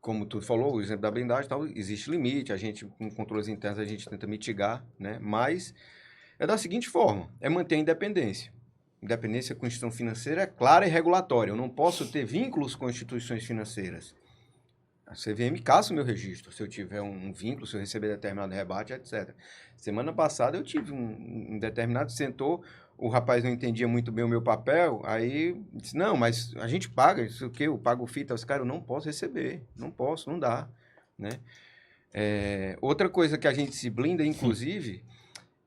C: Como tu falou, o exemplo da blindagem, tal, existe limite, a gente, com controles internos, a gente tenta mitigar, né? Mas é da seguinte forma, manter a independência. Independência com instituição financeira é clara e regulatória. Eu não posso ter vínculos com instituições financeiras. A CVM caça o meu registro, se eu tiver um vínculo, se eu receber determinado rebate, etc. Semana passada eu tive um determinado, sentou, o rapaz não entendia muito bem o meu papel, aí disse, não, mas a gente paga, isso o quê? Eu pago fita, os caras, eu não posso receber, não posso, não dá, né? Outra coisa que a gente se blinda, inclusive,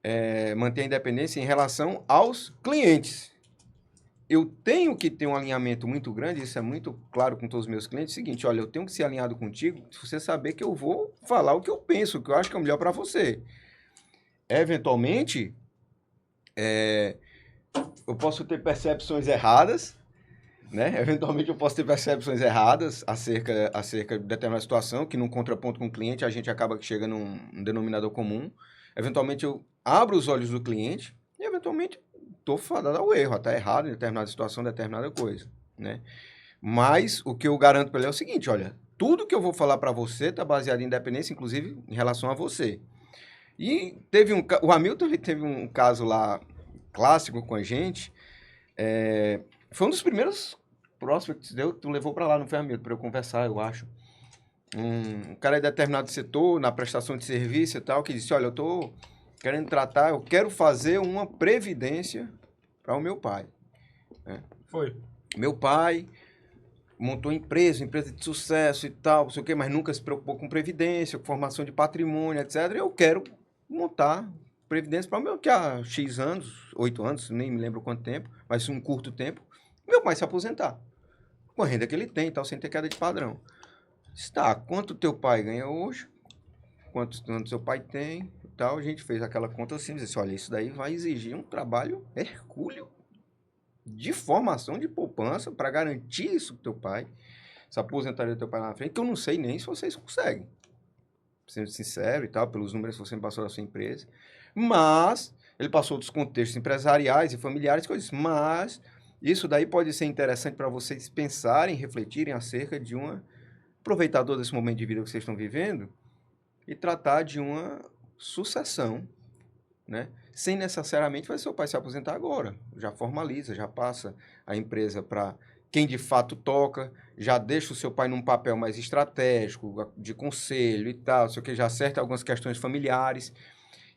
C: é manter a independência em relação aos clientes. Eu tenho que ter um alinhamento muito grande, isso é muito claro com todos os meus clientes, é o seguinte, olha, eu tenho que ser alinhado contigo, se você saber que eu vou falar o que eu penso, o que eu acho que é o melhor para você. Eventualmente, eu posso ter percepções erradas, né? Eventualmente eu posso ter percepções erradas acerca de determinada situação, que num contraponto com o cliente a gente acaba que chega num denominador comum. Eventualmente eu abro os olhos do cliente e eventualmente estou fadado ao erro, até errado em determinada situação, determinada coisa, né? Mas o que eu garanto para ele é o seguinte, olha, tudo que eu vou falar para você está baseado em independência, inclusive em relação a você. E o Hamilton teve um caso lá clássico com a gente, foi um dos primeiros prospects, tu levou para lá, não foi, Hamilton, para eu conversar, eu acho. Um cara de determinado setor, na prestação de serviço e tal, que disse, olha, eu estou querendo eu quero fazer uma previdência para o meu pai. Né?
A: Foi.
C: Meu pai montou empresa de sucesso e tal, não sei o quê, mas nunca se preocupou com previdência, com formação de patrimônio, etc. Eu quero montar previdência para o meu, que há X anos, 8 anos, nem me lembro quanto tempo, mas um curto tempo, meu pai se aposentar. Com a renda que ele tem e tal, sem ter queda de padrão. Está, quanto teu pai ganha hoje? Quanto seu pai tem? Tal, a gente fez aquela conta assim, disse, olha, isso daí vai exigir um trabalho hercúleo de formação de poupança para garantir isso pro teu pai, essa aposentadoria do teu pai lá na frente, que eu não sei nem se vocês conseguem. Sendo sincero e tal, pelos números que você me passou da sua empresa. Mas, ele passou dos contextos empresariais e familiares, coisas, mas isso daí pode ser interessante para vocês pensarem, refletirem acerca de um aproveitador desse momento de vida que vocês estão vivendo e tratar de uma sucessão né? Sem necessariamente vai seu pai se aposentar agora. Já formaliza, já passa a empresa para quem de fato toca, já deixa o seu pai num papel mais estratégico, de conselho e tal, sei o que, já acerta algumas questões familiares.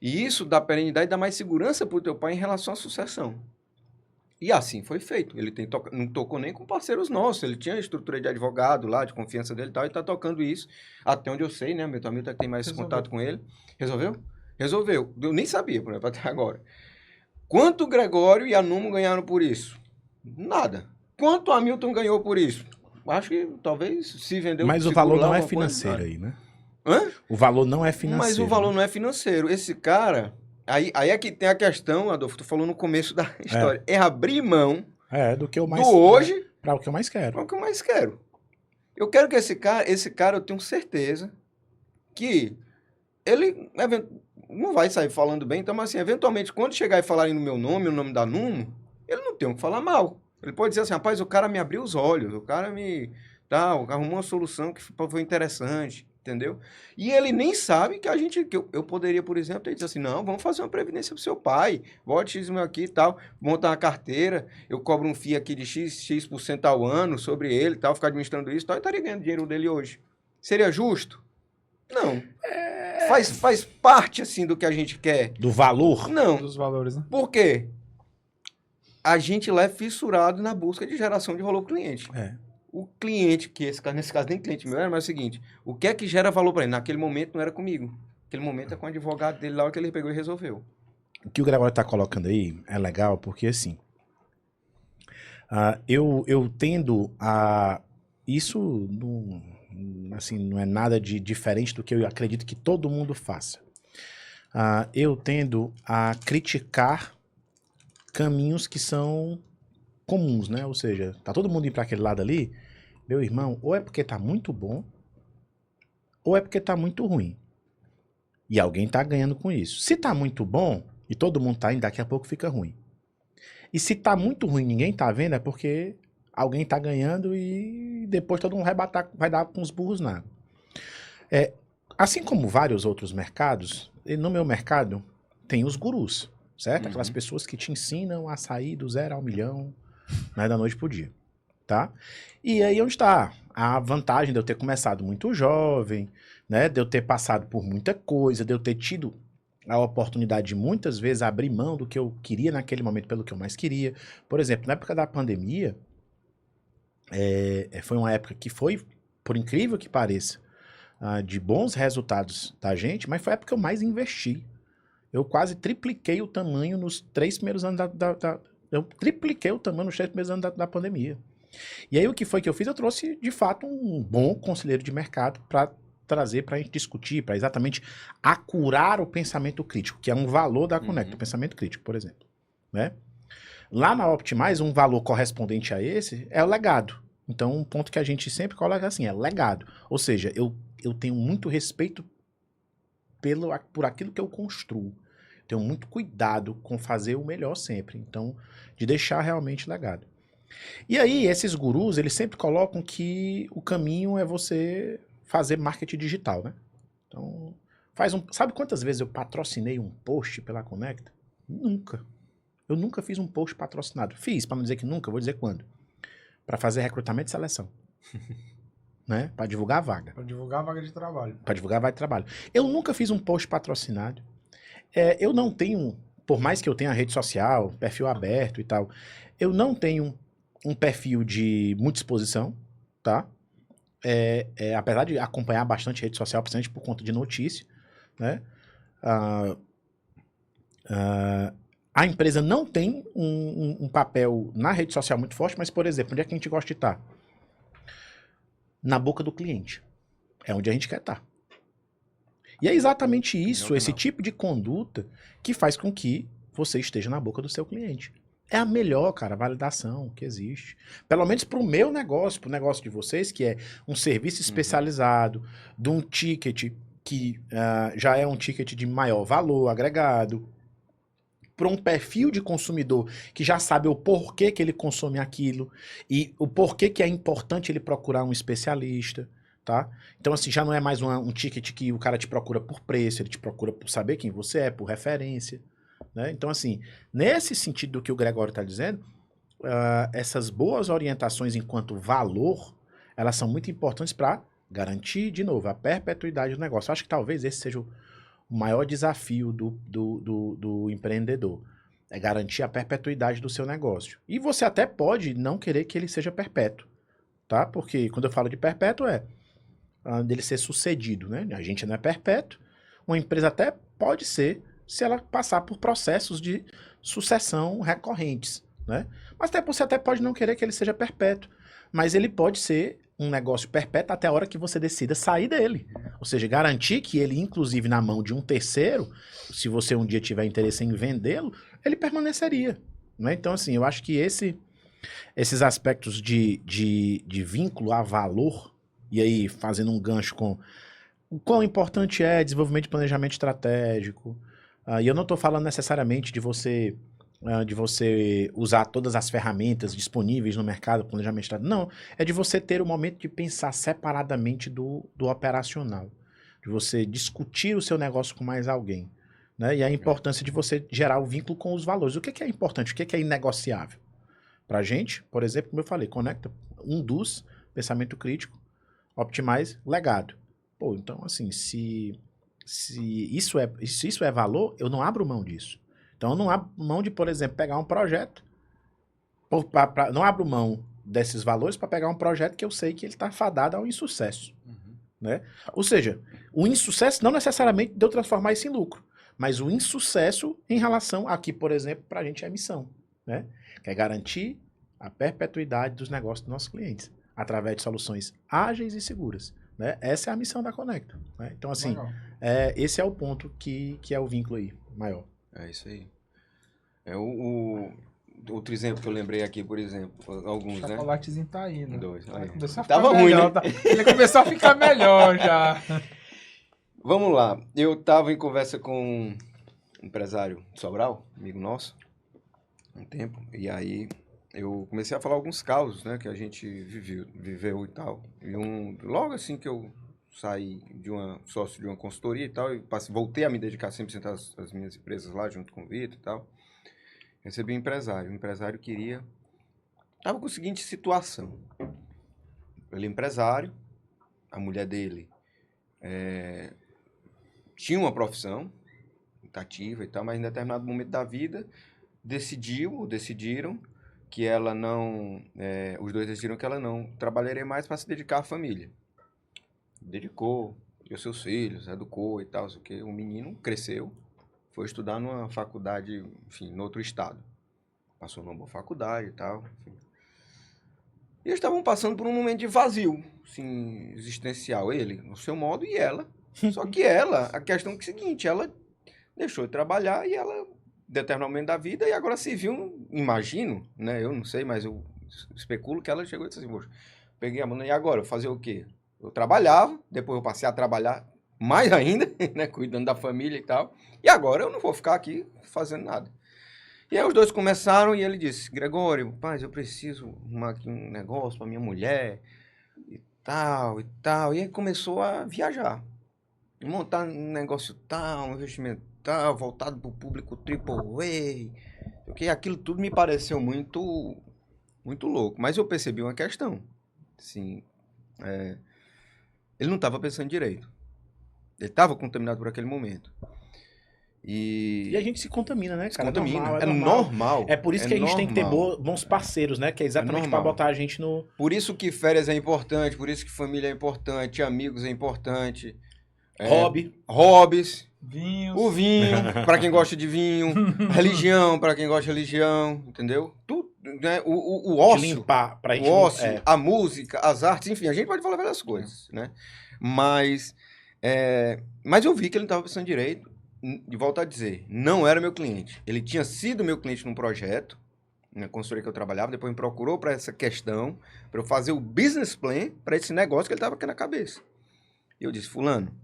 C: E isso dá perenidade e dá mais segurança para o teu pai em relação à sucessão. E assim foi feito. Ele não tocou nem com parceiros nossos. Ele tinha a estrutura de advogado lá, de confiança dele e tal, e está tocando isso. Até onde eu sei, né? Meu Hamilton tem mais contato com ele. Resolveu? Resolveu. Eu nem sabia, por exemplo, até agora. Quanto o Gregório e a Numo ganharam por isso? Nada. Quanto o Hamilton ganhou por isso? Acho que talvez se vendeu...
B: Mas o valor não é financeiro aí, né?
C: Hã?
B: O valor não é financeiro.
C: Mas o valor não é financeiro. Esse cara... Aí é que tem a questão, Adolfo, tu falou no começo da história. É abrir mão
B: do que eu mais...
C: do hoje...
B: Para o que eu mais quero.
C: Para o que eu mais quero. Eu quero que esse cara eu tenho certeza que ele não vai sair falando bem. Então, assim, eventualmente, quando chegar e falarem no meu nome, o nome da Numo, ele não tem o que falar mal. Ele pode dizer assim, rapaz, o cara me abriu os olhos, o cara me... arrumou uma solução que foi interessante. Entendeu? E ele nem sabe que eu poderia, por exemplo, ter dito assim, não, vamos fazer uma previdência pro seu pai, bote X meu aqui e tal, montar uma carteira, eu cobro um FII aqui de X% ao ano sobre ele e tal, ficar administrando isso e tal, e estaria ganhando dinheiro dele hoje. Seria justo? Não. Faz parte, assim, do que a gente quer.
B: Do valor?
C: Não.
A: Dos valores, né?
C: Por quê? A gente lá é fissurado na busca de geração de valor pro cliente. O cliente, que nesse caso nem cliente meu era, mas é o seguinte, o que é que gera valor para ele? Naquele momento não era comigo. Naquele momento é com o advogado dele lá, que ele pegou e resolveu.
B: O que o Gregório tá colocando aí é legal, porque assim, eu tendo a... Isso não é nada de diferente do que eu acredito que todo mundo faça. Eu tendo a criticar caminhos que são comuns, né? Ou seja, tá todo mundo indo para aquele lado ali, meu irmão, ou é porque tá muito bom, ou é porque tá muito ruim. E alguém tá ganhando com isso. Se tá muito bom, e todo mundo tá indo, daqui a pouco fica ruim. E se tá muito ruim, ninguém tá vendo, é porque alguém tá ganhando e depois todo mundo vai dar com os burros na água. Assim como vários outros mercados, no meu mercado tem os gurus, certo? Aquelas pessoas que te ensinam a sair do 0 ao milhão, né, da noite pro dia, tá? E aí onde está a vantagem de eu ter começado muito jovem, né, de eu ter passado por muita coisa, de eu ter tido a oportunidade de muitas vezes abrir mão do que eu queria naquele momento pelo que eu mais queria. Por exemplo, na época da pandemia, foi uma época que foi, por incrível que pareça, de bons resultados da gente, mas foi a época que eu mais investi. Eu quase tripliquei o tamanho nos 3 primeiros anos eu tripliquei o tamanho nos 3 primeiros anos da pandemia. E aí o que foi que eu fiz? Eu trouxe, de fato, um bom conselheiro de mercado para trazer, para a gente discutir, para exatamente acurar o pensamento crítico, que é um valor da Conecta, o pensamento crítico, por exemplo. Né? Lá na Optimize, um valor correspondente a esse é o legado. Então, um ponto que a gente sempre coloca assim, é legado. Ou seja, eu tenho muito respeito por aquilo que eu construo. Tenho muito cuidado com fazer o melhor sempre. Então, de deixar realmente legado. E aí, esses gurus, eles sempre colocam que o caminho é você fazer marketing digital, né? Então, sabe quantas vezes eu patrocinei um post pela Conecta? Nunca. Eu nunca fiz um post patrocinado. Fiz, para não dizer que nunca, vou dizer quando. Para fazer recrutamento e seleção. Né? Para divulgar a vaga.
A: Para divulgar a vaga de trabalho.
B: Para divulgar a vaga de trabalho. Eu nunca fiz um post patrocinado. Eu não tenho, por mais que eu tenha rede social, perfil aberto e tal, eu não tenho um perfil de muita exposição, tá? Apesar de acompanhar bastante rede social, principalmente por conta de notícia, né? A empresa não tem um papel na rede social muito forte, mas, por exemplo, onde é que a gente gosta de estar? Na boca do cliente. É onde a gente quer estar. E é exatamente isso, esse tipo de conduta, que faz com que você esteja na boca do seu cliente. É a melhor, cara, validação que existe. Pelo menos para o meu negócio, para o negócio de vocês, que é um serviço especializado, de um ticket que já é um ticket de maior valor agregado, para um perfil de consumidor que já sabe o porquê que ele consome aquilo e o porquê que é importante ele procurar um especialista. Tá? Então, assim, já não é mais um ticket que o cara te procura por preço, ele te procura por saber quem você é, por referência, né? Então, assim, nesse sentido do que o Gregório está dizendo, essas boas orientações enquanto valor, elas são muito importantes para garantir, de novo, a perpetuidade do negócio. Eu acho que talvez esse seja o maior desafio do empreendedor. É garantir a perpetuidade do seu negócio. E você até pode não querer que ele seja perpétuo, tá? Porque quando eu falo de perpétuo dele ser sucedido, né? A gente não é perpétuo. Uma empresa até pode ser se ela passar por processos de sucessão recorrentes, né? Mas até você até pode não querer que ele seja perpétuo, mas ele pode ser um negócio perpétuo até a hora que você decida sair dele. Ou seja, garantir que ele, inclusive na mão de um terceiro, se você um dia tiver interesse em vendê-lo, ele permaneceria, né? Então, assim, eu acho que esses aspectos de vínculo a valor, e aí fazendo um gancho com o quão importante é desenvolvimento de planejamento estratégico, e eu não estou falando necessariamente de você usar todas as ferramentas disponíveis no mercado, planejamento estratégico. Não, é de você ter o momento de pensar separadamente do operacional, de você discutir o seu negócio com mais alguém, né? E a importância de você gerar o vínculo com os valores. O que é importante? O que é inegociável? Pra gente, por exemplo, como eu falei, conecta, induz, pensamento crítico, optimize, legado. Pô, então assim, se isso é valor, eu não abro mão disso. Então eu não abro mão de, por exemplo, pegar um projeto, não abro mão desses valores para pegar um projeto que eu sei que ele está fadado ao insucesso. Né? Ou seja, o insucesso não necessariamente de eu transformar isso em lucro, mas o insucesso em relação aqui, por exemplo, para a gente é a missão, né? Que é garantir a perpetuidade dos negócios dos nossos clientes, através de soluções ágeis e seguras. Né? Essa é a missão da Conecta. Né? Então, assim, esse é o ponto que é o vínculo aí, maior.
C: É isso aí. Outro exemplo que eu lembrei aqui, por exemplo, alguns, né?
A: O chocolatezinho tá indo.
C: Dois.
A: Tava ruim, né? Ele começou a ficar melhor já.
C: Vamos lá. Eu tava em conversa com um empresário de Sobral, amigo nosso, um tempo, e aí eu comecei a falar alguns causos, né, que a gente viveu e tal. E logo assim que eu saí sócio de uma consultoria e tal, e voltei a me dedicar 100% às minhas empresas lá, junto com o Vitor e tal, recebi um empresário. O empresário estava com a seguinte situação. Ele é empresário, a mulher dele tinha uma profissão ativa e tal, mas em determinado momento da vida decidiram que ela não... os dois decidiram que ela não trabalharia mais para se dedicar à família. Dedicou, criou seus filhos, educou e tal, sei o quê. O menino cresceu, foi estudar numa faculdade, enfim, em outro estado. Passou numa boa faculdade e tal, enfim. E eles estavam passando por um momento de vazio, assim, existencial. Ele, no seu modo, e ela. Só que a questão é o seguinte, ela deixou de trabalhar e ela, determinado momento da vida, e agora se viu, imagino, né? Eu não sei, mas eu especulo que ela chegou e disse assim, poxa, peguei a mão, e agora? Eu fazer o quê? Eu trabalhava, depois eu passei a trabalhar mais ainda, né? Cuidando da família e tal. E agora eu não vou ficar aqui fazendo nada. E aí os dois começaram e ele disse, Gregório, rapaz, eu preciso arrumar aqui um negócio para minha mulher e tal, e tal. E aí começou a viajar. Montar um negócio tal, um investimento tal, voltado para o público AAA. Porque aquilo tudo me pareceu muito, muito louco. Mas eu percebi uma questão. Assim, ele não estava pensando direito. Ele estava contaminado por aquele momento. E
B: a gente se contamina, né, cara?
C: Se contamina.
B: É normal.
C: Normal.
B: É por isso que a gente tem que ter bons parceiros, né? Que é exatamente para botar a gente no...
C: Por isso que férias é importante, por isso que família é importante, amigos é importante. Hobbies.
A: Vinhos.
C: O vinho, para quem gosta de vinho. Religião, para quem gosta de religião. Entendeu? Tudo, né? O ócio.
B: De limpar, pra gente
C: o ócio, a música, as artes, enfim, a gente pode falar várias coisas, né? Mas eu vi que ele não estava pensando direito. E volto a dizer, não era meu cliente. Ele tinha sido meu cliente num projeto, na consultoria que eu trabalhava, depois me procurou para essa questão, para eu fazer o business plan para esse negócio que ele estava aqui na cabeça. E eu disse, fulano,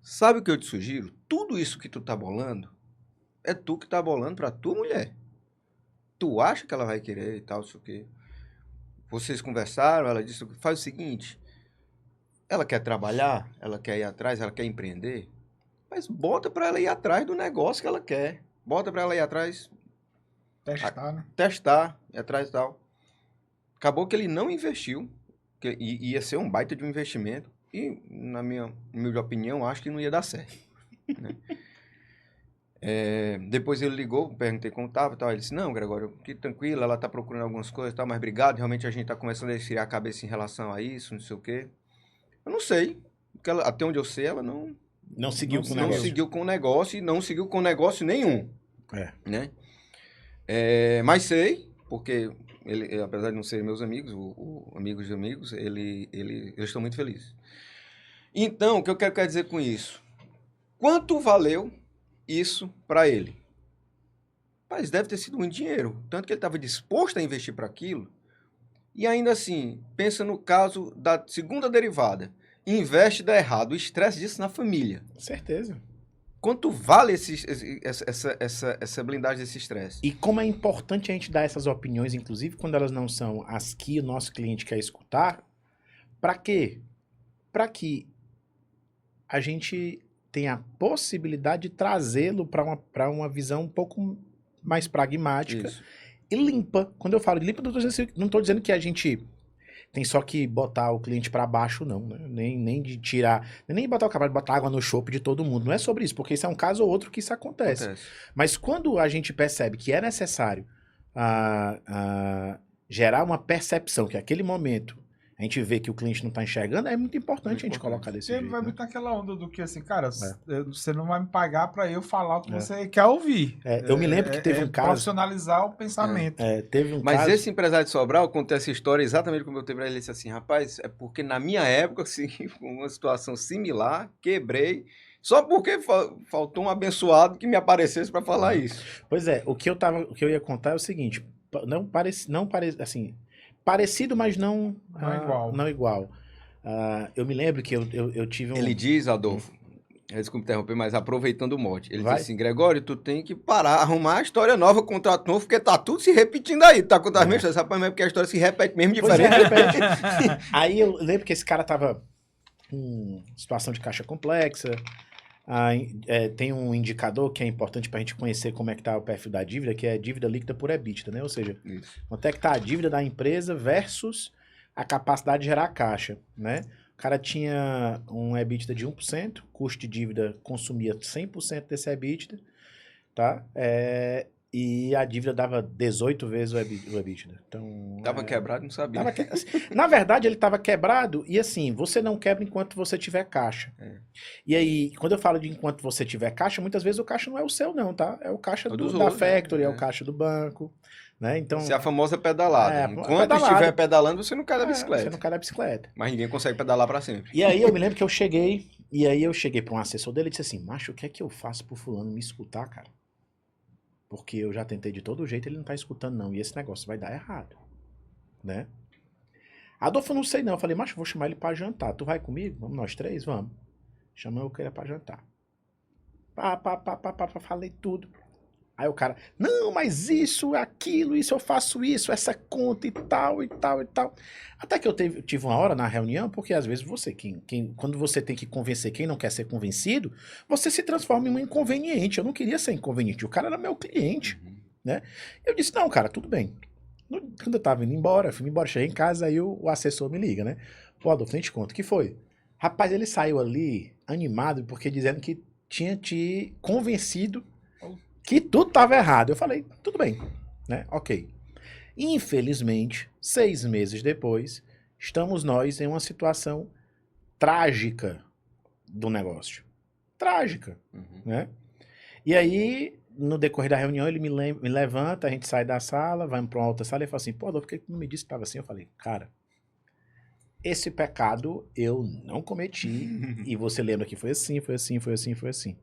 C: sabe o que eu te sugiro? Tudo isso que tu tá bolando, é tu que tá bolando para tua mulher. Tu acha que ela vai querer e tal, isso aqui. Vocês conversaram, ela disse, faz o seguinte, ela quer trabalhar, ela quer ir atrás, ela quer empreender, Mas bota para ela ir atrás do negócio que ela quer. Bota para ela ir atrás,
A: Testar, né?
C: testar, ir atrás e tal. Acabou que ele não investiu, que ia ser um baita de um investimento, e, na minha humilde opinião, acho que não ia dar certo. Né? Depois ele ligou, perguntei como estava e tal. Ele disse, não, Gregório, que tranquilo, ela está procurando algumas coisas e tal, mas obrigado, realmente a gente está começando a esfriar a cabeça em relação a isso, não sei o quê. Eu não sei, porque até onde eu sei, ela
B: Não seguiu com o
C: não
B: negócio.
C: seguiu com o negócio e não seguiu com negócio nenhum. Né? Mas sei, porque ele, apesar de não serem meus amigos, amigos de amigos, eles estão muito felizes. Então, o que eu quero dizer com isso? Quanto valeu isso para ele? Mas deve ter sido muito dinheiro. Tanto que ele estava disposto a investir para aquilo. E ainda assim, pensa no caso da segunda derivada. Investe e dá errado. O estresse disso na família.
B: Certeza.
C: Quanto vale essa blindagem desse estresse?
B: E como é importante a gente dar essas opiniões, inclusive quando elas não são as que o nosso cliente quer escutar. Para quê? Para que a gente tenha a possibilidade de trazê-lo para uma visão um pouco mais pragmática.
C: Isso.
B: E limpa. Quando eu falo de limpa, não estou dizendo que a gente tem só que botar o cliente para baixo, não. Né? Nem de tirar, nem botar o cavalo, botar água no chope de todo mundo. Não é sobre isso, porque isso é um caso ou outro que isso acontece. Mas quando a gente percebe que é necessário gerar uma percepção, que aquele momento a gente vê que o cliente não está enxergando, é muito importante a gente colocar desse
A: Você
B: jeito.
A: vai
B: Né?
A: muito naquela onda do que assim, cara, você não vai me pagar para eu falar o que você quer ouvir.
B: Eu me lembro que teve um caso...
A: Profissionalizar o pensamento.
B: Teve um
C: Mas
B: caso...
C: esse empresário de Sobral contou essa história exatamente como eu tenho para ele. Ele disse assim, rapaz, é porque na minha época, assim, uma situação similar, quebrei, só porque faltou um abençoado que me aparecesse para falar isso.
B: Pois é, o que eu ia contar é o seguinte, não parece assim, parecido, mas não
A: igual.
B: Não igual. Eu me lembro que eu tive um...
C: Ele diz, Adolfo, desculpa interromper, mas aproveitando o mote, ele diz assim, Gregório, tu tem que parar, arrumar a história nova, contrato novo, porque tá tudo se repetindo aí, tá contando as mesmas, rapaz, mas é porque a história se repete mesmo diferente.
B: Aí eu lembro que esse cara tava com situação de caixa complexa. Tem um indicador que é importante para a gente conhecer como é que está o perfil da dívida, que é dívida líquida por EBITDA, né? Ou seja, quanto é que está a dívida da empresa versus a capacidade de gerar caixa, né? O cara tinha um EBITDA de 1%, custo de dívida consumia 100% desse EBITDA, tá? E a dívida dava 18 vezes o EBITDA. Então,
C: Tava quebrado, não sabia.
B: Na verdade, ele estava quebrado e assim, você não quebra enquanto você tiver caixa. E aí, quando eu falo de enquanto você tiver caixa, muitas vezes o caixa não é o seu não, tá? É o caixa da Factory, é o caixa do banco, né? Então,
C: isso é a famosa pedalada. Enquanto estiver pedalando, você não cai da bicicleta.
B: Você não cai da bicicleta.
C: Mas ninguém consegue pedalar para sempre.
B: E aí eu me lembro que eu cheguei para um assessor dele e disse assim, macho, o que é que eu faço pro fulano me escutar, cara? Porque eu já tentei de todo jeito, ele não tá escutando não, e esse negócio vai dar errado, né? Adolfo, eu não sei não, eu falei, macho, vou chamar ele pra jantar, tu vai comigo? Vamos nós três? Vamos. Chamou o cara pra jantar. Falei tudo. Aí o cara, não, mas isso, aquilo, isso, eu faço isso, essa conta e tal, e tal, e tal. Até que eu tive uma hora na reunião, porque às vezes quando você tem que convencer quem não quer ser convencido, você se transforma em um inconveniente. Eu não queria ser inconveniente, o cara era meu cliente, né? Eu disse, não, cara, tudo bem. Quando eu tava indo embora, fui embora, cheguei em casa, aí o assessor me liga, né? Pô, Adolfo, nem te conto, o que foi? Rapaz, ele saiu ali animado, porque dizendo que tinha te convencido que tudo estava errado. Eu falei, tudo bem, né? Ok. Infelizmente, 6 meses depois, estamos nós em uma situação trágica do negócio. Trágica, né? E aí, no decorrer da reunião, ele me levanta, a gente sai da sala, vamos para uma outra sala e fala assim, pô, por que não me disse que estava assim? Eu falei, cara, esse pecado eu não cometi e você lembra que foi assim, foi assim, foi assim, foi assim.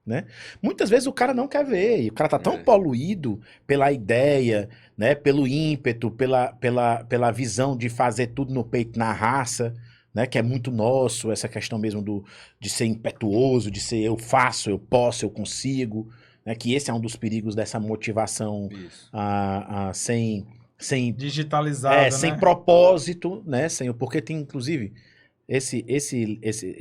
B: Né? Muitas vezes o cara não quer ver, e o cara tá tão poluído pela ideia, né, pelo ímpeto, pela visão de fazer tudo no peito, na raça, né, que é muito nosso, essa questão mesmo de ser impetuoso, de ser eu faço, eu posso, eu consigo, né, que esse é um dos perigos dessa motivação sem
A: digitalizada,
B: sem
A: né?
B: propósito, né, porque tem inclusive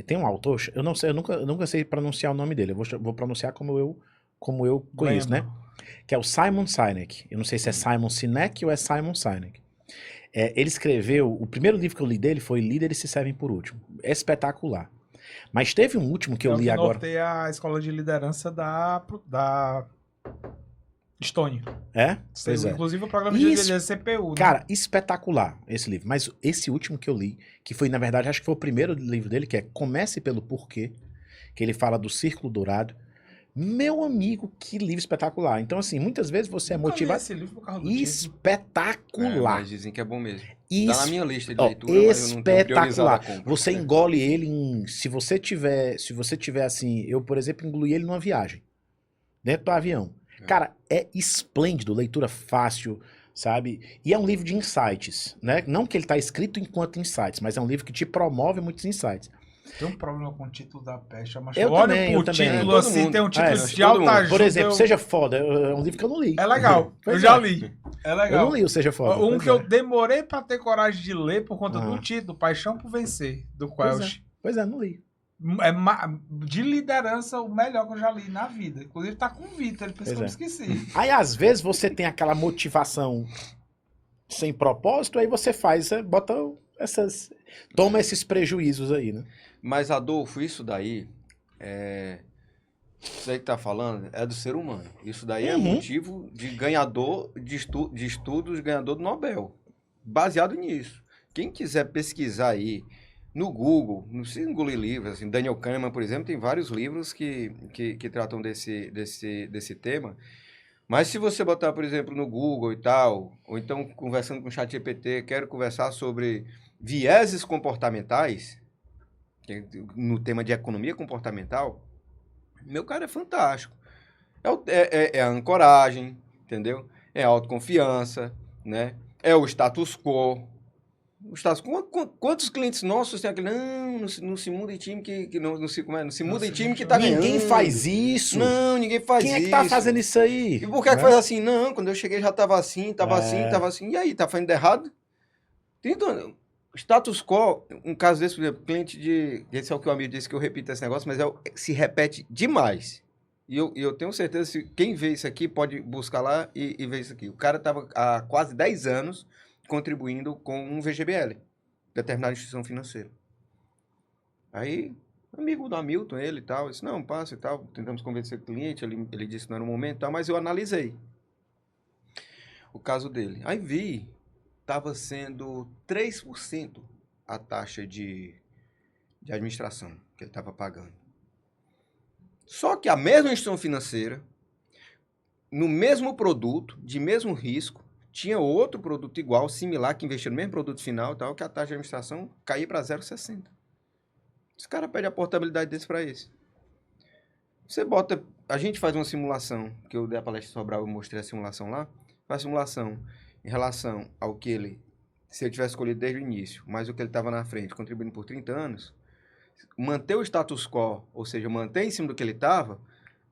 B: Tem um autor, eu não sei, eu nunca sei pronunciar o nome dele. Eu vou pronunciar como eu conheço, né? Que é o Simon Sinek. Eu não sei se é Simon Sinek ou é Simon Sinek. Ele escreveu, o primeiro livro que eu li dele foi Líderes se Servem por Último. É espetacular. Mas teve um último que eu li agora.
A: Eu a escola de liderança da Estônia.
B: Pois
A: Inclusive o programa de CPU. Né?
B: Cara, espetacular esse livro. Mas esse último que eu li, que foi, na verdade, acho que foi o primeiro livro dele, que é Comece pelo Porquê, que ele fala do Círculo Dourado. Meu amigo, que livro espetacular. Então, assim, muitas vezes você é motivado.
A: Esse livro por causa do
B: espetacular.
C: Mas dizem que é bom mesmo. Tá na minha lista de leitura,
B: espetacular. Você engole ele em... Se você tiver assim... Eu, por exemplo, engoli ele numa viagem. Dentro do avião. Cara, é esplêndido. Leitura fácil, sabe? E é um livro de insights, né? Não que ele tá escrito enquanto insights, mas é um livro que te promove muitos insights.
A: Tem um problema com o título da peste.
B: Eu também.
A: Título assim, tem um título de alta ajuda.
B: Por exemplo, Seja Foda, é um livro que eu não li.
A: É legal, eu já li. É legal.
B: Eu não li o Seja Foda.
A: Um que eu demorei pra ter coragem de ler por conta do título, Paixão por Vencer, do Quelch.
B: Pois é, não li.
A: De liderança, o melhor que eu já li na vida. Inclusive tá com o Vitor, ele pensa que eu esqueci.
B: Aí, às vezes, você tem aquela motivação sem propósito, aí você bota toma esses prejuízos aí, né?
C: Mas, Adolfo, isso daí que tá falando é do ser humano. Isso daí é motivo de ganhador de estudos, ganhador do Nobel. Baseado nisso. Quem quiser pesquisar aí no Google, no single livro, assim, Daniel Kahneman, por exemplo, tem vários livros que tratam desse tema. Mas se você botar, por exemplo, no Google e tal, ou então conversando com o ChatGPT, quero conversar sobre vieses comportamentais, no tema de economia comportamental, meu cara é fantástico. É a ancoragem, entendeu? É a autoconfiança, né? É o status quo. Quantos clientes nossos tem aquele, não se muda em time que não se muda em time que tá ganhando.
B: Ninguém faz isso.
C: Não, ninguém faz isso.
B: Quem é que tá fazendo isso aí?
C: E por que faz assim? Não, quando eu cheguei já tava assim. E aí, tá fazendo errado? Então, status quo, um caso desse, por exemplo, cliente esse é o que o amigo disse que eu repito esse negócio, mas se repete demais. E eu tenho certeza que quem vê isso aqui pode buscar lá e ver isso aqui. O cara estava há quase 10 anos contribuindo com um VGBL, determinada instituição financeira. Aí, amigo do Hamilton, ele e tal, disse, não, passa e tal, tentamos convencer o cliente, ele disse que não era o momento e tal, mas eu analisei o caso dele. Aí vi, estava sendo 3% a taxa de administração que ele estava pagando. Só que a mesma instituição financeira, no mesmo produto, de mesmo risco, tinha outro produto igual, similar, que investia no mesmo produto final e tal, que a taxa de administração caía para 0,60. Os caras pedem a portabilidade desse para esse. Você bota... A gente faz uma simulação, que eu dei a palestra em Sobral, eu mostrei a simulação lá, faz simulação em relação ao que ele... Se ele tivesse escolhido desde o início, mas o que ele estava na frente, contribuindo por 30 anos, manter o status quo, ou seja, manter em cima do que ele estava,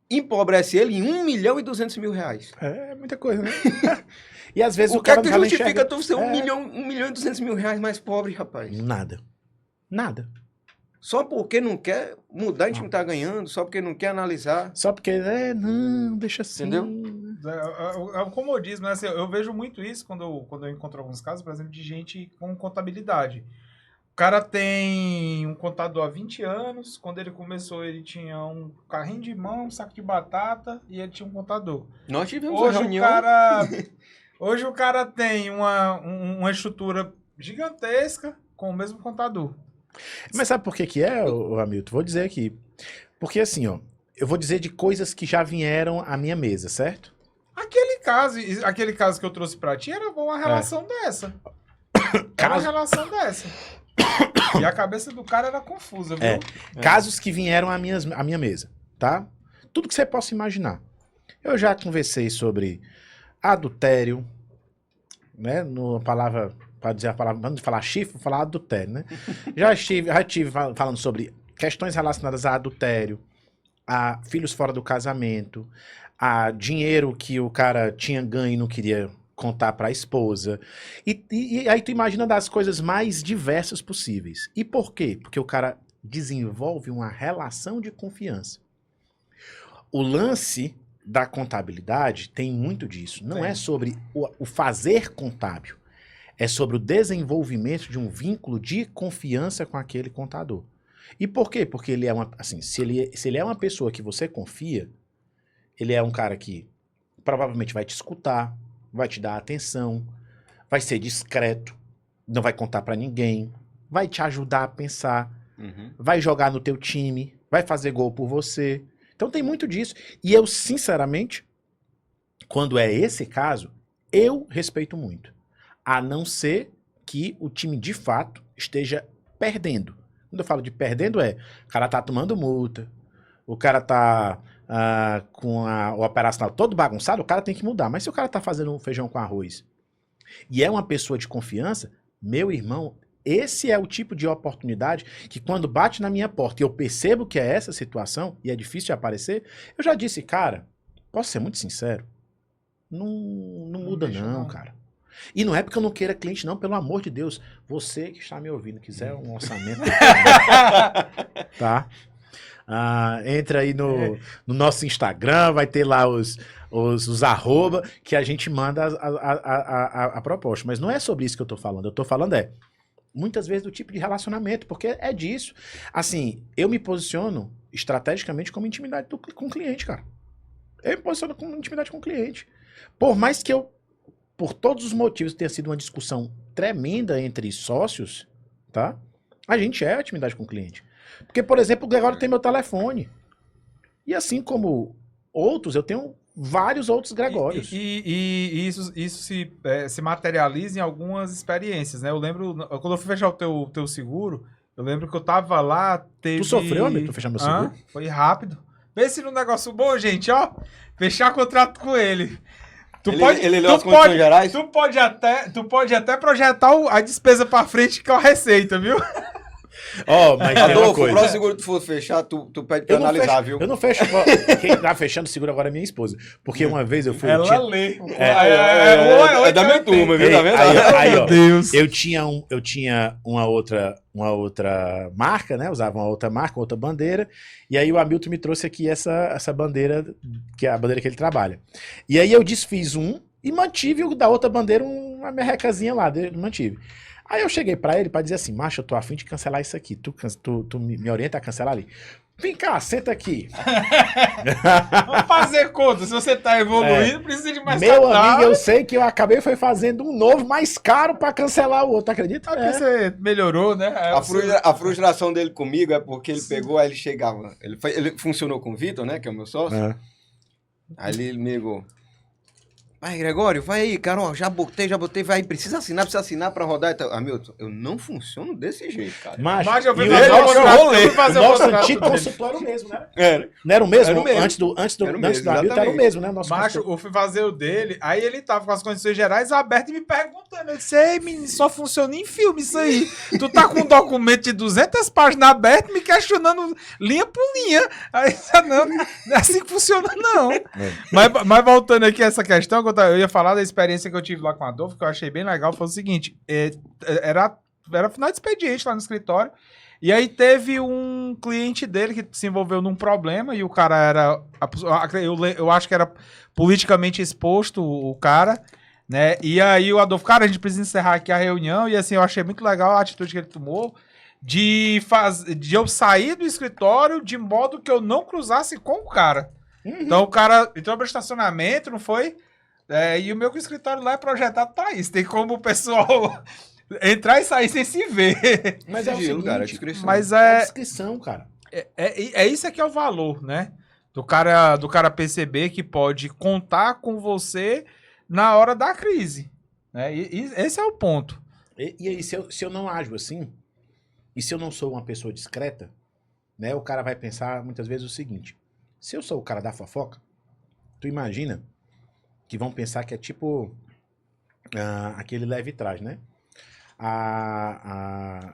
C: empobrece ele em R$1 milhão e 200 mil.
B: É muita coisa, né? E às vezes
C: o cara que justifica tu ser 1 milhão e 200 mil reais mais pobre, rapaz?
B: Nada.
C: Só porque não quer mudar, a gente não tá ganhando, só porque não quer analisar.
B: Só porque, não, deixa assim.
C: Entendeu?
A: É o comodismo, né? Assim, eu vejo muito isso quando eu encontro alguns casos, por exemplo, de gente com contabilidade. O cara tem um contador há 20 anos, quando ele começou ele tinha um carrinho de mão, um saco de batata e ele tinha um contador.
C: Nós tivemos uma reunião.
A: Hoje o cara tem uma estrutura gigantesca com o mesmo contador.
B: Mas sabe por que é, Hamilton? Vou dizer aqui. Porque assim, ó, eu vou dizer de coisas que já vieram à minha mesa, certo?
A: Aquele caso que eu trouxe pra ti era uma relação dessa. Era uma relação dessa. E a cabeça do cara era confusa, viu?
B: Casos que vieram à minha mesa, tá? Tudo que você possa imaginar. Eu já conversei sobre adultério, né? Para dizer a palavra, vamos falar chifre, vou falar adultério, né? Já estive falando sobre questões relacionadas a adultério, a filhos fora do casamento, a dinheiro que o cara tinha ganho e não queria contar para a esposa. E aí tu imagina das coisas mais diversas possíveis. E por quê? Porque o cara desenvolve uma relação de confiança. O lance da contabilidade tem muito disso. Não é sobre o fazer contábil. É sobre o desenvolvimento de um vínculo de confiança com aquele contador. E por quê? Porque ele é se ele é uma pessoa que você confia, ele é um cara que provavelmente vai te escutar, vai te dar atenção, vai ser discreto, não vai contar pra ninguém, vai te ajudar a pensar, vai jogar no teu time, vai fazer gol por você. Então tem muito disso. E eu, sinceramente, quando é esse caso, eu respeito muito. A não ser que o time, de fato, esteja perdendo. Quando eu falo de perdendo o cara tá tomando multa, o cara tá com o operacional todo bagunçado, o cara tem que mudar. Mas se o cara tá fazendo um feijão com arroz e é uma pessoa de confiança, meu irmão, esse é o tipo de oportunidade que quando bate na minha porta e eu percebo que é essa situação e é difícil de aparecer, eu já disse, cara, posso ser muito sincero, não muda não, cara. E não é porque eu não queira cliente, não, pelo amor de Deus. Você que está me ouvindo, quiser um orçamento, tá? Entra aí no nosso Instagram, vai ter lá os arroba, que a gente manda a proposta. Mas não é sobre isso que eu tô falando. Eu tô falando muitas vezes do tipo de relacionamento, porque é disso. Assim, eu me posiciono estrategicamente como intimidade com o cliente, cara. Eu me posiciono como intimidade com o cliente. Por mais que por todos os motivos, tenha sido uma discussão tremenda entre sócios, tá? A gente é intimidade com o cliente. Porque, por exemplo, o Gregório tem meu telefone. E assim como outros, eu tenho vários outros Gregórios.
A: E isso se materializa em algumas experiências, né? Eu lembro, quando eu fui fechar o teu seguro, eu lembro que eu tava lá,
B: Tu sofreu, amigo, pra fechar meu seguro?
A: Foi rápido. Vê se no negócio bom, gente, ó. Fechar contrato com ele.
C: Ele leu as condições gerais?
A: Tu pode até projetar a despesa pra frente com a receita, viu?
B: Mas tem uma coisa.
C: O próximo seguro que tu for fechar, tu pede pra analisar, viu?
B: Eu não fecho. Quem tá fechando o seguro agora é minha esposa. Porque uma vez eu fui...
A: Ela lê.
C: É da minha turma, viu? Tá vendo?
B: Aí, ó,
A: Deus.
B: Eu tinha uma outra marca, né? Usava uma outra marca, outra bandeira. E aí o Hamilton me trouxe aqui essa bandeira, que é a bandeira que ele trabalha. E aí eu desfiz e mantive o da outra bandeira, uma merrecazinha lá, mantive. Aí eu cheguei pra ele pra dizer assim, macho, eu tô afim de cancelar isso aqui. Tu me orienta a cancelar ali? Vem cá, senta aqui.
A: Vamos fazer conta. Se você tá evoluindo, precisa de mais
B: Meu amigo, eu sei que eu acabei fazendo um novo mais caro pra cancelar o outro, acredita?
A: Porque você melhorou, né?
C: A frustração dele comigo é porque ele pegou, aí ele chegava. Ele funcionou com o Vitor, né? Que é o meu sócio. Aí ele me ligou. Vai, Gregório, vai aí, Carol, já botei, vai, precisa assinar pra rodar. Hamilton, eu não funciono desse jeito, cara.
B: Mas
A: eu fui fazer o
B: nosso antigo consultório mesmo, né? Não era o mesmo?
C: Era o mesmo.
B: Antes do Hamilton era o mesmo, né?
A: Macho, eu fui fazer o dele, aí ele tava com as condições gerais abertas e me perguntando. Eu disse, ei, menino, só funciona em filme isso aí. Tu tá com um documento de 200 páginas aberto me questionando linha por linha. Aí, não é assim que funciona, não. Mas voltando aqui a essa questão, eu ia falar da experiência que eu tive lá com a Adolfo, que eu achei bem legal, foi o seguinte, era final de expediente lá no escritório, e aí teve um cliente dele que se envolveu num problema, e o cara era, eu acho que era politicamente exposto, o cara, né, e aí o Adolfo, cara, a gente precisa encerrar aqui a reunião, e assim, eu achei muito legal a atitude que ele tomou, de eu sair do escritório de modo que eu não cruzasse com o cara. Então o cara entrou no estacionamento, não foi? E o meu escritório lá é projetado pra isso. Tem como o pessoal entrar e sair sem se ver.
B: Mas é o seguinte,
C: cara, descrição.
A: Mas
B: é a descrição, cara.
A: Isso aqui é o valor, né? Do cara perceber que pode contar com você na hora da crise. Né? E esse é o ponto.
B: E aí, se eu não ajo assim, e se eu não sou uma pessoa discreta, né, o cara vai pensar muitas vezes o seguinte: se eu sou o cara da fofoca, tu imagina que vão pensar que é tipo aquele leve e trás, né?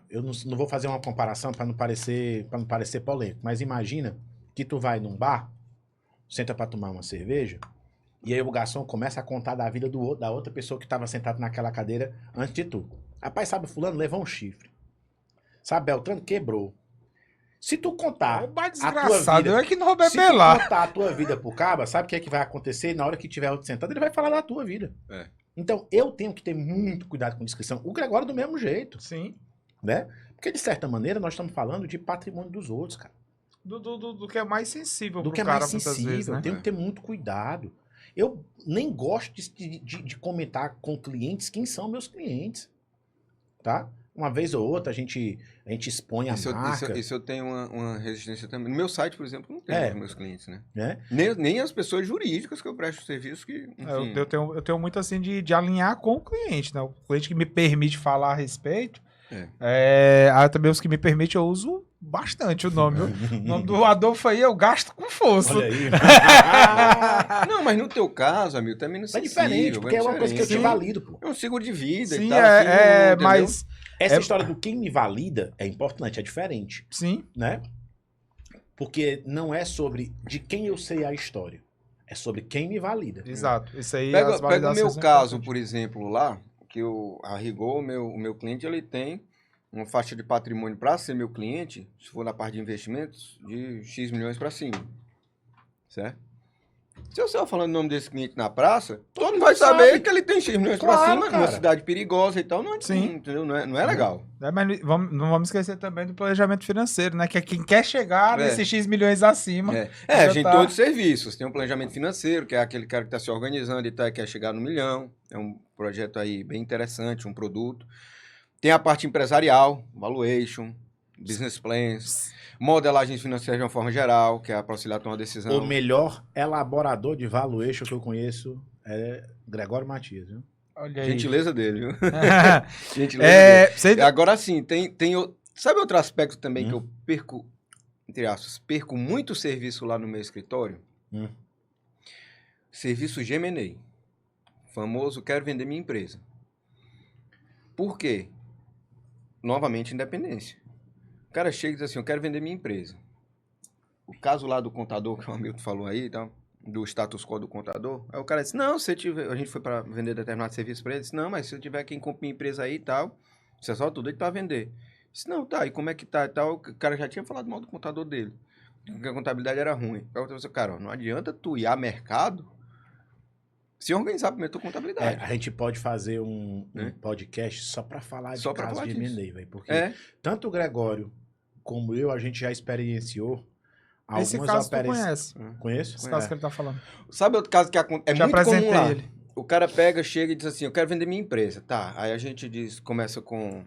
B: Eu não vou fazer uma comparação para não parecer polêmico, mas imagina que tu vai num bar, senta para tomar uma cerveja, E aí o garçom começa a contar da vida da outra pessoa que estava sentada naquela cadeira antes de tu. Rapaz, sabe, fulano levou um chifre. Sabe, Beltrano quebrou. Se tu contar
A: Oba,
B: a tua
A: desgraçado,
B: vida...
A: eu é que não roubei
B: Se tu
A: lá.
B: contar a tua vida pro caba, sabe o que é que vai acontecer? Na hora que tiver outro sentado, ele vai falar da tua vida.
C: É.
B: Então, eu tenho que ter muito cuidado com descrição. O Gregório do mesmo jeito,
A: Sim.
B: né? Porque, de certa maneira, nós estamos falando de patrimônio dos outros, cara.
A: Do que é mais sensível
B: Do
A: pro
B: que é
A: cara,
B: mais
A: muitas
B: sensível.
A: vezes, né?
B: Tenho que ter muito cuidado. Eu nem gosto de comentar com clientes quem são meus clientes, tá? Uma vez ou outra a gente expõe a marca.
C: Isso eu tenho uma resistência também. No meu site, por exemplo, não tem os meus clientes, né?
B: Né?
C: Nem as pessoas jurídicas que eu presto serviço que... Enfim,
A: Eu tenho muito assim de alinhar com o cliente, né? O cliente que me permite falar a respeito. Aí também os que me permitem, eu uso bastante o nome. O nome do Adolfo aí eu gasto com força.
B: Olha aí.
C: Não, mas no teu caso, amigo, também não
B: É diferente, porque é uma coisa que eu te valido, pô.
C: É um seguro de vida
A: Sim,
C: e tal. assim,
A: mas...
B: Essa história do quem me valida é importante, é diferente,
A: Sim.
B: né? Porque não é sobre de quem eu sei a história. É sobre quem me valida.
A: Exato. Isso aí,
C: Pega
A: as
C: o meu
A: validações são
C: caso,
A: importantes.
C: por exemplo, lá, que a rigor, o meu cliente, ele tem uma faixa de patrimônio para ser meu cliente, se for na parte de investimentos, de X milhões para cima. Certo? Se eu sair falando o nome desse cliente na praça, todo mundo vai saber que ele tem X milhões
B: Claro,
C: para cima,
B: cara.
C: numa cidade perigosa e tal. Não é,
A: Sim.
C: Entendeu? Não é legal.
A: Mas não vamos esquecer também do planejamento financeiro, né? Que é quem quer chegar nesses X milhões acima.
C: A gente tem todos os serviços. Tem um planejamento financeiro, que é aquele cara que está se organizando e quer chegar no milhão. É um projeto aí bem interessante, um produto. Tem a parte empresarial, valuation, business plans, modelagem financeira de uma forma geral, que é para auxiliar a tomar decisão.
B: O melhor elaborador de valuation que eu conheço é Gregório Matias, viu?
A: Olha aí.
C: Gentileza dele, viu? Gentileza dele. Agora sim, sabe outro aspecto também que eu perco, entre aspas, perco muito serviço lá no meu escritório? Serviço G&A. Famoso, quero vender minha empresa. Por quê? Novamente, independência. O cara chega e diz assim, eu quero vender minha empresa. O caso lá do contador, que o Hamilton falou aí, tá? Do status quo do contador. Aí o cara disse, não, se tiver... A gente foi para vender determinado serviço para ele. Disse, não, mas se eu tiver quem compra minha empresa aí e tal, você só tudo aí para vender. Disse, não, tá, e como é que tá e tal? O cara já tinha falado mal do contador dele. Que a contabilidade era ruim. Aí eu disse, cara, não adianta tu ir a mercado se organizar primeiro a tua contabilidade.
B: A gente pode fazer um podcast só para falar de casos de M&A, velho. Porque tanto o Gregório como eu, a gente já experienciou algumas
A: esse caso tu conhece.
B: Conheço?
A: Esse caso que ele tá falando.
C: Sabe outro caso que é
A: já
C: muito comum lá?
A: ele.
C: O cara pega, chega e diz assim, eu quero vender minha empresa. Tá, aí a gente começa com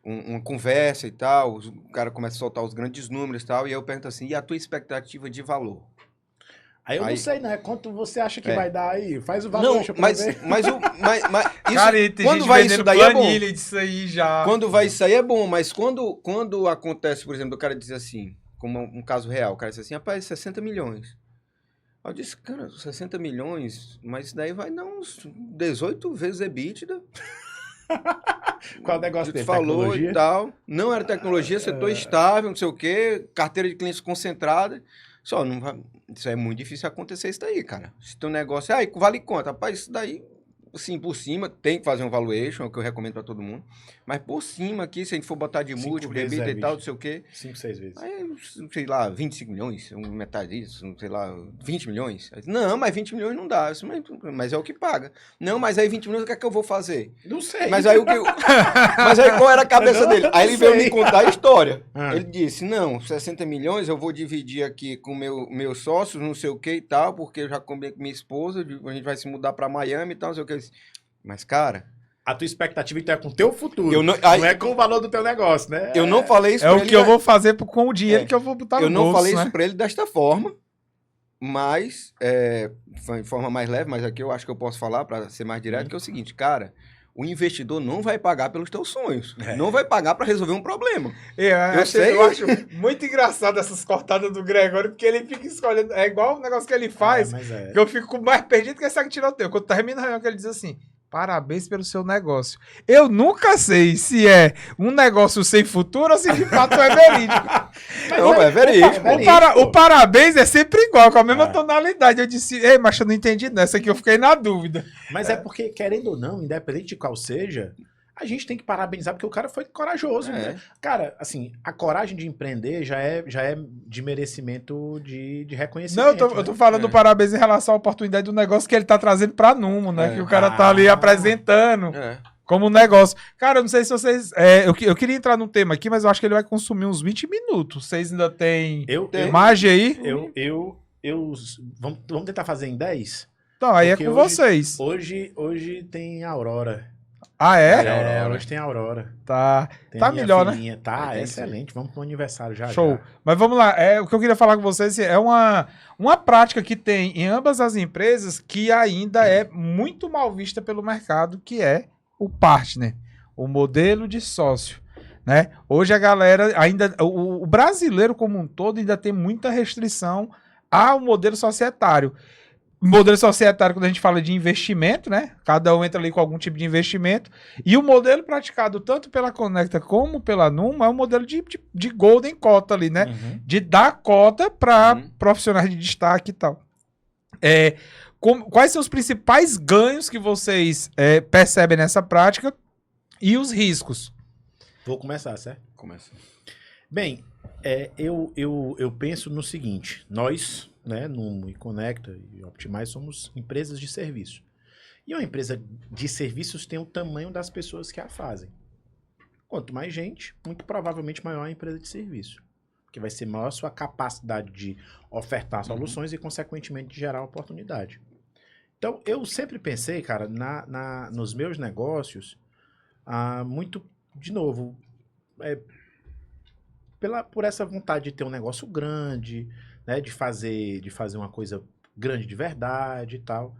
C: uma conversa e tal, o cara começa a soltar os grandes números e tal, e aí eu pergunto assim, e a tua expectativa de valor?
B: Aí eu não sei, né? Quanto você acha que vai dar aí? Faz o valor,
C: não,
B: deixa eu
C: mas
B: ver.
C: isso,
A: cara, tem
C: quando
A: gente
C: vai isso daí é bom.
A: Disso aí já.
C: Quando vai isso aí é bom, mas quando acontece, por exemplo, o cara diz assim, como um caso real, o cara diz assim, rapaz, 60 milhões. Eu disse, cara, 60 milhões, mas isso daí vai dar uns 18 vezes EBITDA.
B: Qual o negócio dele?
C: Falou
B: Tecnologia?
C: E tal. Não era tecnologia, setor estável, não sei o quê, carteira de clientes concentrada. Só não vai... Isso é muito difícil acontecer isso daí, cara. Se teu negócio... vale quanto? Rapaz, isso daí, assim, por cima, tem que fazer um valuation, é o que eu recomendo pra todo mundo. Mas por cima aqui, se a gente for botar de múltiplo, EBITDA e tal, não sei o quê...
B: 5, 6 vezes.
C: Aí, sei lá, 25 milhões, metade disso, sei lá, 20 milhões. Não, mas 20 milhões não dá, mas é o que paga. Não, mas aí 20 milhões, o que é que eu vou fazer?
B: Não sei.
C: Mas aí, mas aí qual era a cabeça dele? Aí ele veio me contar a história. Ele disse, não, 60 milhões eu vou dividir aqui com meus sócios, não sei o que e tal, porque eu já combinei com minha esposa, a gente vai se mudar pra Miami e tal, não sei o que. Mas, cara...
B: A tua expectativa então é com o teu futuro,
C: não
B: é com o valor do teu negócio, né?
C: Eu não falei isso pra ele.
A: É o que eu vou fazer com o dinheiro que eu vou botar no bolso,
C: Eu não falei
A: né?
C: isso pra ele desta forma, mas, de forma mais leve, mas aqui eu acho que eu posso falar pra ser mais direto, que é o seguinte, cara... O investidor não vai pagar pelos teus sonhos. Não vai pagar para resolver um problema.
A: Eu acho muito engraçado essas cortadas do Gregório, porque ele fica escolhendo. É igual o negócio que ele faz, que eu fico mais perdido que esse que tirou o teu. Quando termina a reunião, que ele diz assim: parabéns pelo seu negócio. Eu nunca sei se é um negócio sem futuro ou se de fato é verídico.
C: Não, é verídico.
A: O parabéns é sempre igual, com a mesma tonalidade. Eu disse, ei, mas eu não entendi nessa aqui, eu fiquei na dúvida.
B: Mas é porque, querendo ou não, independente de qual seja, a gente tem que parabenizar porque o cara foi corajoso, né? Cara, assim, a coragem de empreender já é de merecimento de reconhecimento.
A: Não, eu tô falando parabéns em relação à oportunidade do negócio que ele tá trazendo pra Numo, né? Que o cara tá ali apresentando como um negócio. Cara, eu não sei se vocês... eu queria entrar num tema aqui, mas eu acho que ele vai consumir uns 20 minutos. Vocês ainda têm imagem aí?
B: Vamos tentar fazer em 10?
A: Então, aí porque é com vocês.
B: Hoje tem Aurora.
A: Ah, é?
B: Hoje tem Aurora.
A: Tá melhor, filhinha,
B: né? Tá, excelente. Vamos pro aniversário já.
A: Show. Mas vamos lá. O que eu queria falar com vocês é uma prática que tem em ambas as empresas que ainda é muito mal vista pelo mercado, que é o partner, o modelo de sócio, né? Hoje a galera ainda... O brasileiro como um todo ainda tem muita restrição ao modelo societário. Modelo societário, quando a gente fala de investimento, né? Cada um entra ali com algum tipo de investimento. E o modelo praticado tanto pela Conecta como pela Numo é um modelo de golden cota ali, né? De dar cota para profissionais de destaque e tal. Quais são os principais ganhos que vocês percebem nessa prática e os riscos?
B: Vou começar, certo?
C: Começa.
B: Bem, eu penso no seguinte. Nós... né, Numo e Conecta e Optimize somos empresas de serviço. E uma empresa de serviços tem o tamanho das pessoas que a fazem. Quanto mais gente, muito provavelmente maior a empresa de serviço. Porque vai ser maior a sua capacidade de ofertar soluções e, consequentemente, de gerar oportunidade. Então, eu sempre pensei, cara, nos meus negócios, muito, de novo, por essa vontade de ter um negócio grande, né, de fazer uma coisa grande de verdade e tal.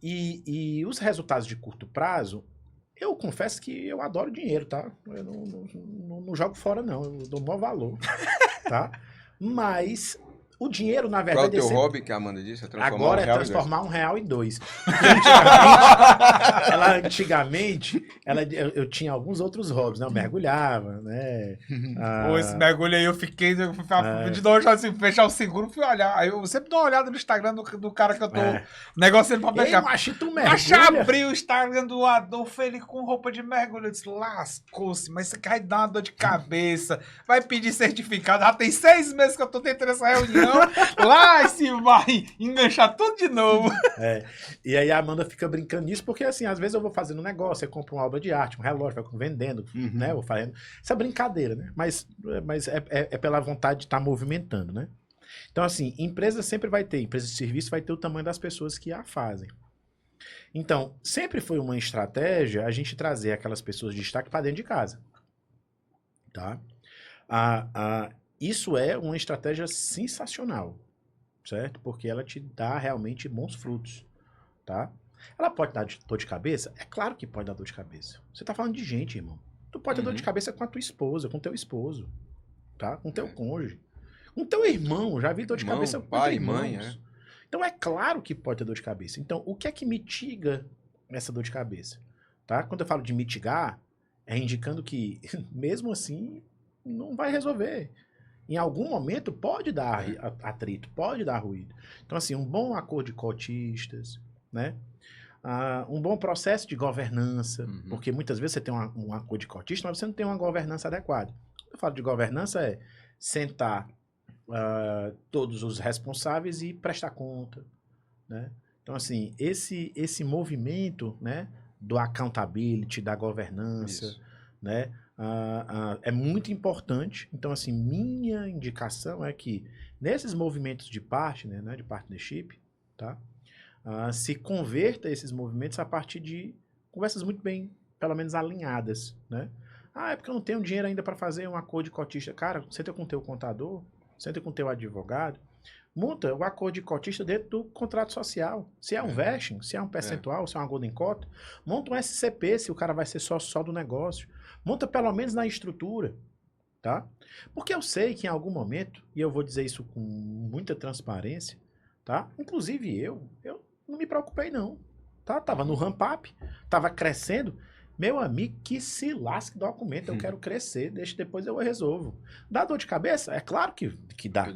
B: E os resultados de curto prazo, eu confesso que eu adoro dinheiro, tá? Eu não jogo fora, não. Eu dou o maior valor, tá? Mas o dinheiro, na verdade...
C: Qual é o teu hobby, que a Amanda disse?
B: Agora é transformar R$1 em 2. Antigamente, eu tinha alguns outros hobbies, né? Eu mergulhava, né?
A: Pô, esse mergulho aí eu fiquei de novo, assim, fechar o seguro, fui olhar. Aí eu sempre dou uma olhada no Instagram do cara que eu tô negociando pra fechar.
B: Macho, tu mergulha?
A: Mas já abri o Instagram do Adolfo, ele com roupa de mergulho. Eu disse, lascou-se, mas isso aqui vai dar uma dor de cabeça. Vai pedir certificado. Já tem 6 meses que eu tô tentando essa reunião. Lá se vai enganchar tudo de novo.
B: E aí a Amanda fica brincando nisso, porque assim, às vezes eu vou fazendo um negócio, eu compro uma obra de arte, um relógio, vai vendendo, né? Vou fazendo. Essa brincadeira, né? Mas é pela vontade de estar movimentando, né? Então, assim, empresa de serviço vai ter o tamanho das pessoas que a fazem. Então, sempre foi uma estratégia a gente trazer aquelas pessoas de destaque para dentro de casa. Tá? Isso é uma estratégia sensacional, certo? Porque ela te dá realmente bons frutos, tá? Ela pode dar dor de cabeça? É claro que pode dar dor de cabeça. Você tá falando de gente, irmão. Tu pode ter dor de cabeça com a tua esposa, com teu esposo, tá? Com teu cônjuge. Com teu irmão, já vi dor de cabeça com
C: pai, mãe,
B: Então é claro que pode ter dor de cabeça. Então, o que é que mitiga essa dor de cabeça? Tá? Quando eu falo de mitigar, é indicando que, mesmo assim, não vai resolver. Em algum momento pode dar atrito, pode dar ruído. Então, assim, um bom acordo de cotistas, né? Um bom processo de governança, porque muitas vezes você tem um acordo de cotista, mas você não tem uma governança adequada. Quando eu falo de governança, é sentar todos os responsáveis e prestar conta, né? Então, assim, esse movimento, né, do accountability, da governança, né, é muito importante. Então, assim, minha indicação é que nesses movimentos de partner, né, de partnership, tá, se converta esses movimentos a partir de conversas muito bem, pelo menos alinhadas, né? É porque eu não tenho dinheiro ainda para fazer um acordo de cotista. Cara, senta com o teu contador, senta com o teu advogado, monta o acordo de cotista dentro do contrato social. Se é um vesting, se é um percentual, se é uma golden cota, monta um SCP se o cara vai ser só do negócio. Monta pelo menos na estrutura, tá? Porque eu sei que em algum momento, e eu vou dizer isso com muita transparência, tá? Inclusive eu não me preocupei não. Tava no ramp-up, tava crescendo. Meu amigo, que se lasque documento, eu quero crescer, deixa depois eu resolvo. Dá dor de cabeça? É claro que dá.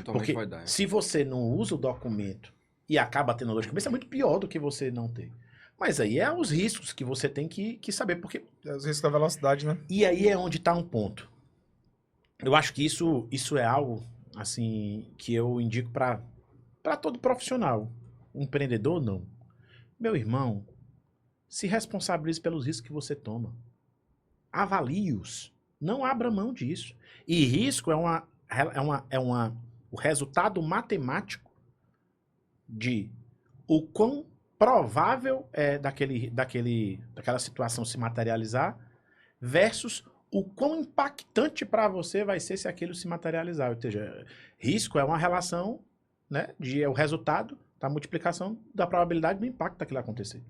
B: Porque
C: vai dar.
B: se você não usa o documento e acaba tendo dor de cabeça, é muito pior do que você não ter. Mas aí é os riscos que você tem que saber, porque...
A: É os riscos da velocidade, né?
B: E aí é onde tá um ponto. Eu acho que isso é algo, assim, que eu indico para todo profissional. Empreendedor, não. Meu irmão, se responsabilize pelos riscos que você toma. Avalie-os. Não abra mão disso. E risco é o resultado matemático de o quão provável é daquela situação se materializar versus o quão impactante para você vai ser se aquilo se materializar. Ou seja, risco é uma relação, né, é o resultado da multiplicação da probabilidade do impacto daquilo acontecer.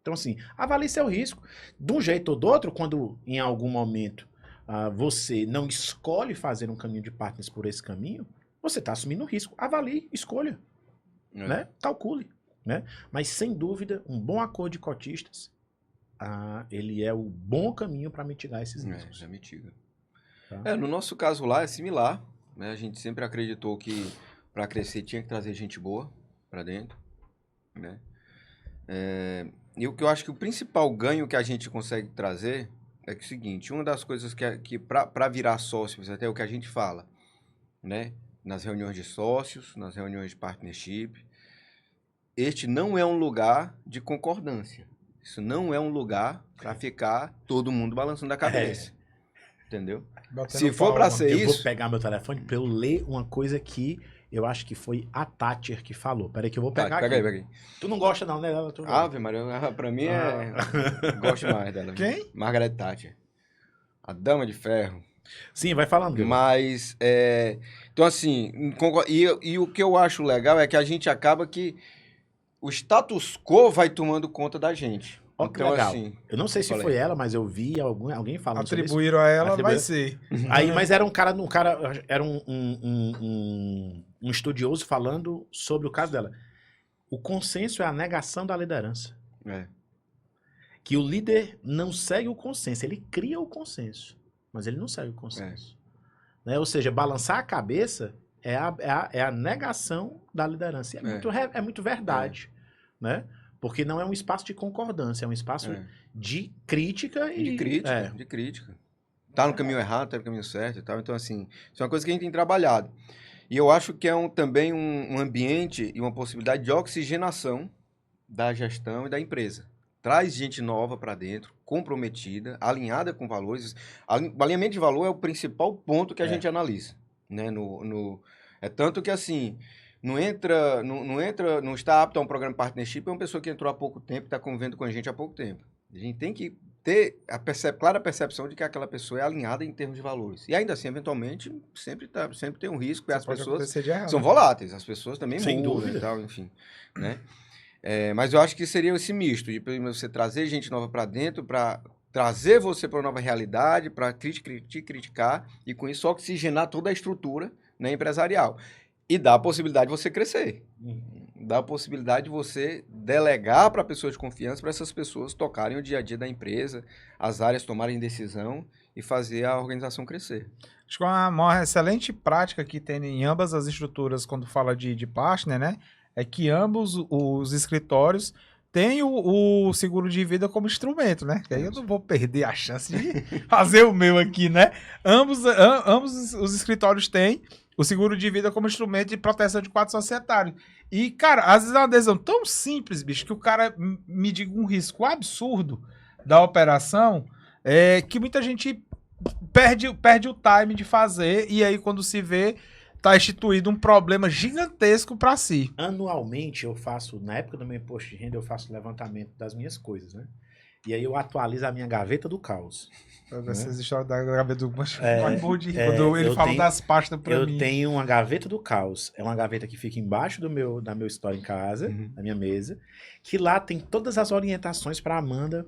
B: Então, assim, avalie seu risco. De um jeito ou do outro, quando em algum momento você não escolhe fazer um caminho de partners por esse caminho, você está assumindo o risco. Avalie, escolha, né? Calcule. Né? Mas, sem dúvida, um bom acordo de cotistas, ele é o bom caminho para mitigar esses riscos.
C: Já mitiga.
B: Tá?
C: No nosso caso lá é similar. Né? A gente sempre acreditou que para crescer tinha que trazer gente boa para dentro. Né? E o que eu acho que o principal ganho que a gente consegue trazer é que o seguinte, uma das coisas que para virar sócio, até o que a gente fala, né? Nas reuniões de sócios, nas reuniões de partnership, este não é um lugar de concordância. Isso não é um lugar para ficar todo mundo balançando a cabeça. Entendeu?
A: Batendo
C: Se for para
A: palma.
C: ser
B: Eu
C: isso...
B: vou pegar meu telefone para eu ler uma coisa que eu acho que foi a Thatcher que falou. Peraí que eu vou pegar aqui.
C: Pega aí.
B: Tu não gosta não, né?
C: Ave Maria, pra mim gosto mais dela.
A: Quem?
C: Margaret Thatcher. A Dama de Ferro.
B: Sim, vai falando.
C: Mas, então assim, e o que eu acho legal é que a gente acaba que o status quo vai tomando conta da gente.
B: Ó, que
C: então,
B: legal.
C: assim...
B: Eu não sei se foi ela, mas eu vi alguém falando sobre isso.
A: Atribuíram a ela,
B: Atribuíram.
A: vai ser.
B: Aí, mas era era um estudioso falando sobre o caso dela. O consenso é a negação da liderança. Que o líder não segue o consenso, ele cria o consenso, mas ele não segue o consenso. Né? Ou seja, balançar a cabeça é a negação da liderança. É muito verdade, né? Porque não é um espaço de concordância, é um espaço de crítica e...
C: De crítica. Tá no caminho errado, tá no caminho certo e tal. Então, assim, isso é uma coisa que a gente tem trabalhado. E eu acho que é também um ambiente e uma possibilidade de oxigenação da gestão e da empresa. Traz gente nova para dentro, comprometida, alinhada com valores. O alinhamento de valor é o principal ponto que a gente analisa. Né? É tanto que, assim... Não está apto a um programa de partnership, é uma pessoa que entrou há pouco tempo, está convivendo com a gente há pouco tempo. A gente tem que ter a clara percepção de que aquela pessoa é alinhada em termos de valores. E ainda assim, eventualmente, sempre tem um risco, e as pessoas são voláteis, as pessoas também mudam e tal, enfim. Né? Mas eu acho que seria esse misto, de você trazer gente nova para dentro, para trazer você para uma nova realidade, para te criticar, e com isso oxigenar toda a estrutura, né, empresarial. E dá a possibilidade de você crescer. Dá a possibilidade de você delegar para pessoas de confiança, para essas pessoas tocarem o dia a dia da empresa, as áreas tomarem decisão e fazer a organização crescer.
A: Acho que uma excelente prática que tem em ambas as estruturas quando fala de partner, né? É que ambos os escritórios têm o seguro de vida como instrumento, né? Que aí eu não vou perder a chance de fazer o meu aqui, né? Ambos os escritórios têm o seguro de vida como instrumento de proteção de quadro societário. E, cara, às vezes é uma adesão tão simples, bicho, que o cara me diga um risco absurdo da operação, que muita gente perde o time de fazer, e aí quando se vê, tá instituído um problema gigantesco para si.
B: Anualmente eu faço, na época do meu imposto de renda, eu faço levantamento das minhas coisas, né? E aí eu atualizo a minha gaveta do caos.
A: Essas histórias da gaveta do caos. Quando ele fala das pastas pra mim.
B: Eu tenho uma gaveta do caos. É uma gaveta que fica embaixo da meu história em casa, da minha mesa, que lá tem todas as orientações para Amanda,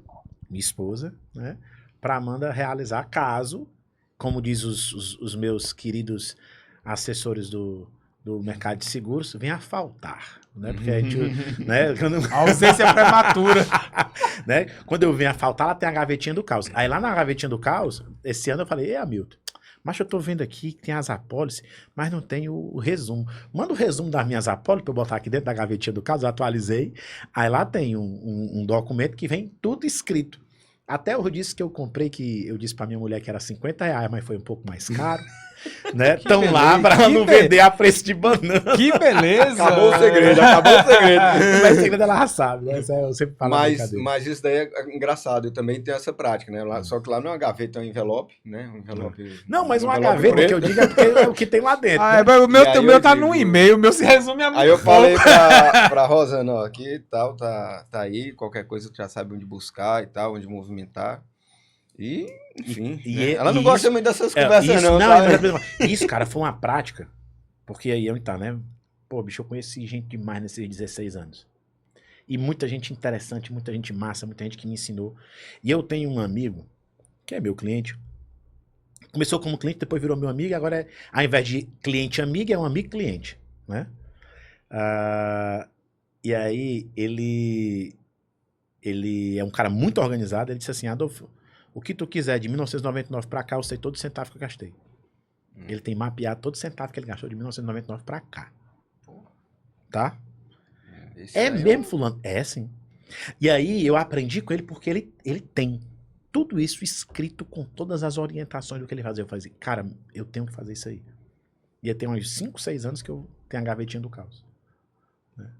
B: minha esposa, né? Para Amanda realizar caso, como diz os meus queridos assessores do do mercado de seguros vem a faltar, né? Porque a gente, né?
A: A ausência prematura.
B: Né? Quando eu venho a faltar, ela tem a gavetinha do caos. Aí lá na gavetinha do caos, esse ano eu falei, ei, Hamilton, mas eu tô vendo aqui que tem as apólices, mas não tem o resumo. Manda o resumo das minhas apólices pra eu botar aqui dentro da gavetinha do caos, eu atualizei. Aí lá tem um documento que vem tudo escrito. Até eu disse que eu comprei, que eu disse pra minha mulher que era R$50, mas foi um pouco mais caro. Né? Estão lá para ela não vender a preço de banana.
A: Que beleza!
C: Acabou o segredo, acabou o segredo.
B: Mas o segredo ela já sabe, né? Eu sempre falo
C: Mas isso daí é engraçado, eu também tenho essa prática, né? Só que lá não é uma gaveta, é um envelope, né? Um envelope.
B: Não, mas uma
C: envelope
B: gaveta
C: preto.
B: que eu digo é porque é o que tem lá dentro.
A: Ah,
B: né?
A: o meu tá
C: digo-
A: num e-mail, o meu se resume a muito
C: Aí eu
A: pouco.
C: falei pra Rosana, ó, aqui e tal, tá aí, qualquer coisa tu já sabe onde buscar e tal, onde movimentar. E, enfim, né? Ela não gosta muito dessas conversas
B: isso,
C: não,
B: não,
C: tá?
B: isso, cara, foi uma prática. Porque aí onde tá, né? Pô, bicho, eu conheci gente demais nesses 16 anos. E muita gente interessante, muita gente massa, muita gente que me ensinou. E eu tenho um amigo, que é meu cliente. Começou como cliente, depois virou meu amigo, agora ao invés de cliente amigo, é um amigo cliente, né? E aí ele é um cara muito organizado, ele disse assim, Adolfo, o que tu quiser de 1999 pra cá, eu sei todo centavo que eu gastei. Ele tem mapeado todo centavo que ele gastou de 1999 pra cá. Tá?
C: Esse
B: É
C: aí
B: mesmo, fulano? É, sim. E aí eu aprendi com ele porque ele tem tudo isso escrito com todas as orientações do que ele fazia. Eu falei, cara, eu tenho que fazer isso aí. E tem uns 5, 6 anos que eu tenho a gavetinha do caos.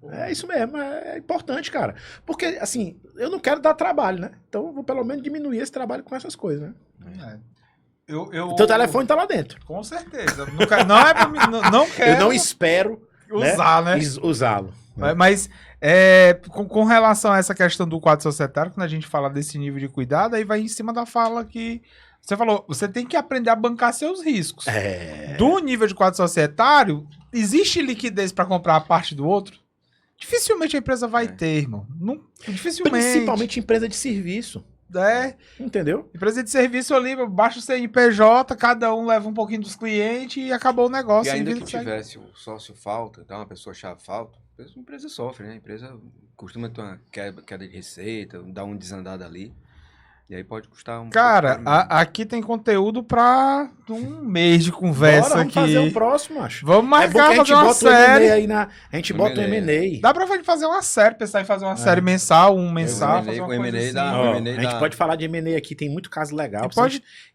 B: É isso mesmo, é importante, cara. Porque, assim, eu não quero dar trabalho, né? Então eu vou pelo menos diminuir esse trabalho com essas coisas, né? O teu telefone tá lá dentro.
A: Com certeza. Não é pra mim, não quero
B: Eu não espero
A: usar, né?
B: usá-lo.
A: Mas com relação a essa questão do quadro societário, quando a gente fala desse nível de cuidado, aí vai em cima da fala que você falou, você tem que aprender a bancar seus riscos. Do nível de quadro societário, existe liquidez para comprar a parte do outro? Dificilmente a empresa vai ter, irmão. Dificilmente.
B: Principalmente empresa de serviço. Entendeu?
A: Empresa de serviço ali, baixa o CNPJ, cada um leva um pouquinho dos clientes e acabou o negócio.
C: E ainda
A: vida
C: que
A: segue.
C: tivesse o sócio falta, então uma pessoa-chave falta, a empresa sofre, né? A empresa costuma ter uma queda de receita, dar um desandado ali. E aí pode custar um
A: Cara,
C: pouco caro mesmo.
A: aqui tem conteúdo pra um mês de conversa.
B: Bora, vamos
A: aqui.
B: fazer o próximo, acho.
A: Vamos
B: É bom
A: marcar,
B: que a gente
A: fazer uma
B: bota o
A: série.
B: M&A aí na... A gente bota o M&A.
A: Dá pra fazer uma série, pensar em fazer uma série mensal, mensal, fazer uma
C: O
A: coisa
C: M&A
A: assim.
C: dá-
B: Ó,
C: M&A
B: a gente pode falar de M&A aqui, tem muito caso legal.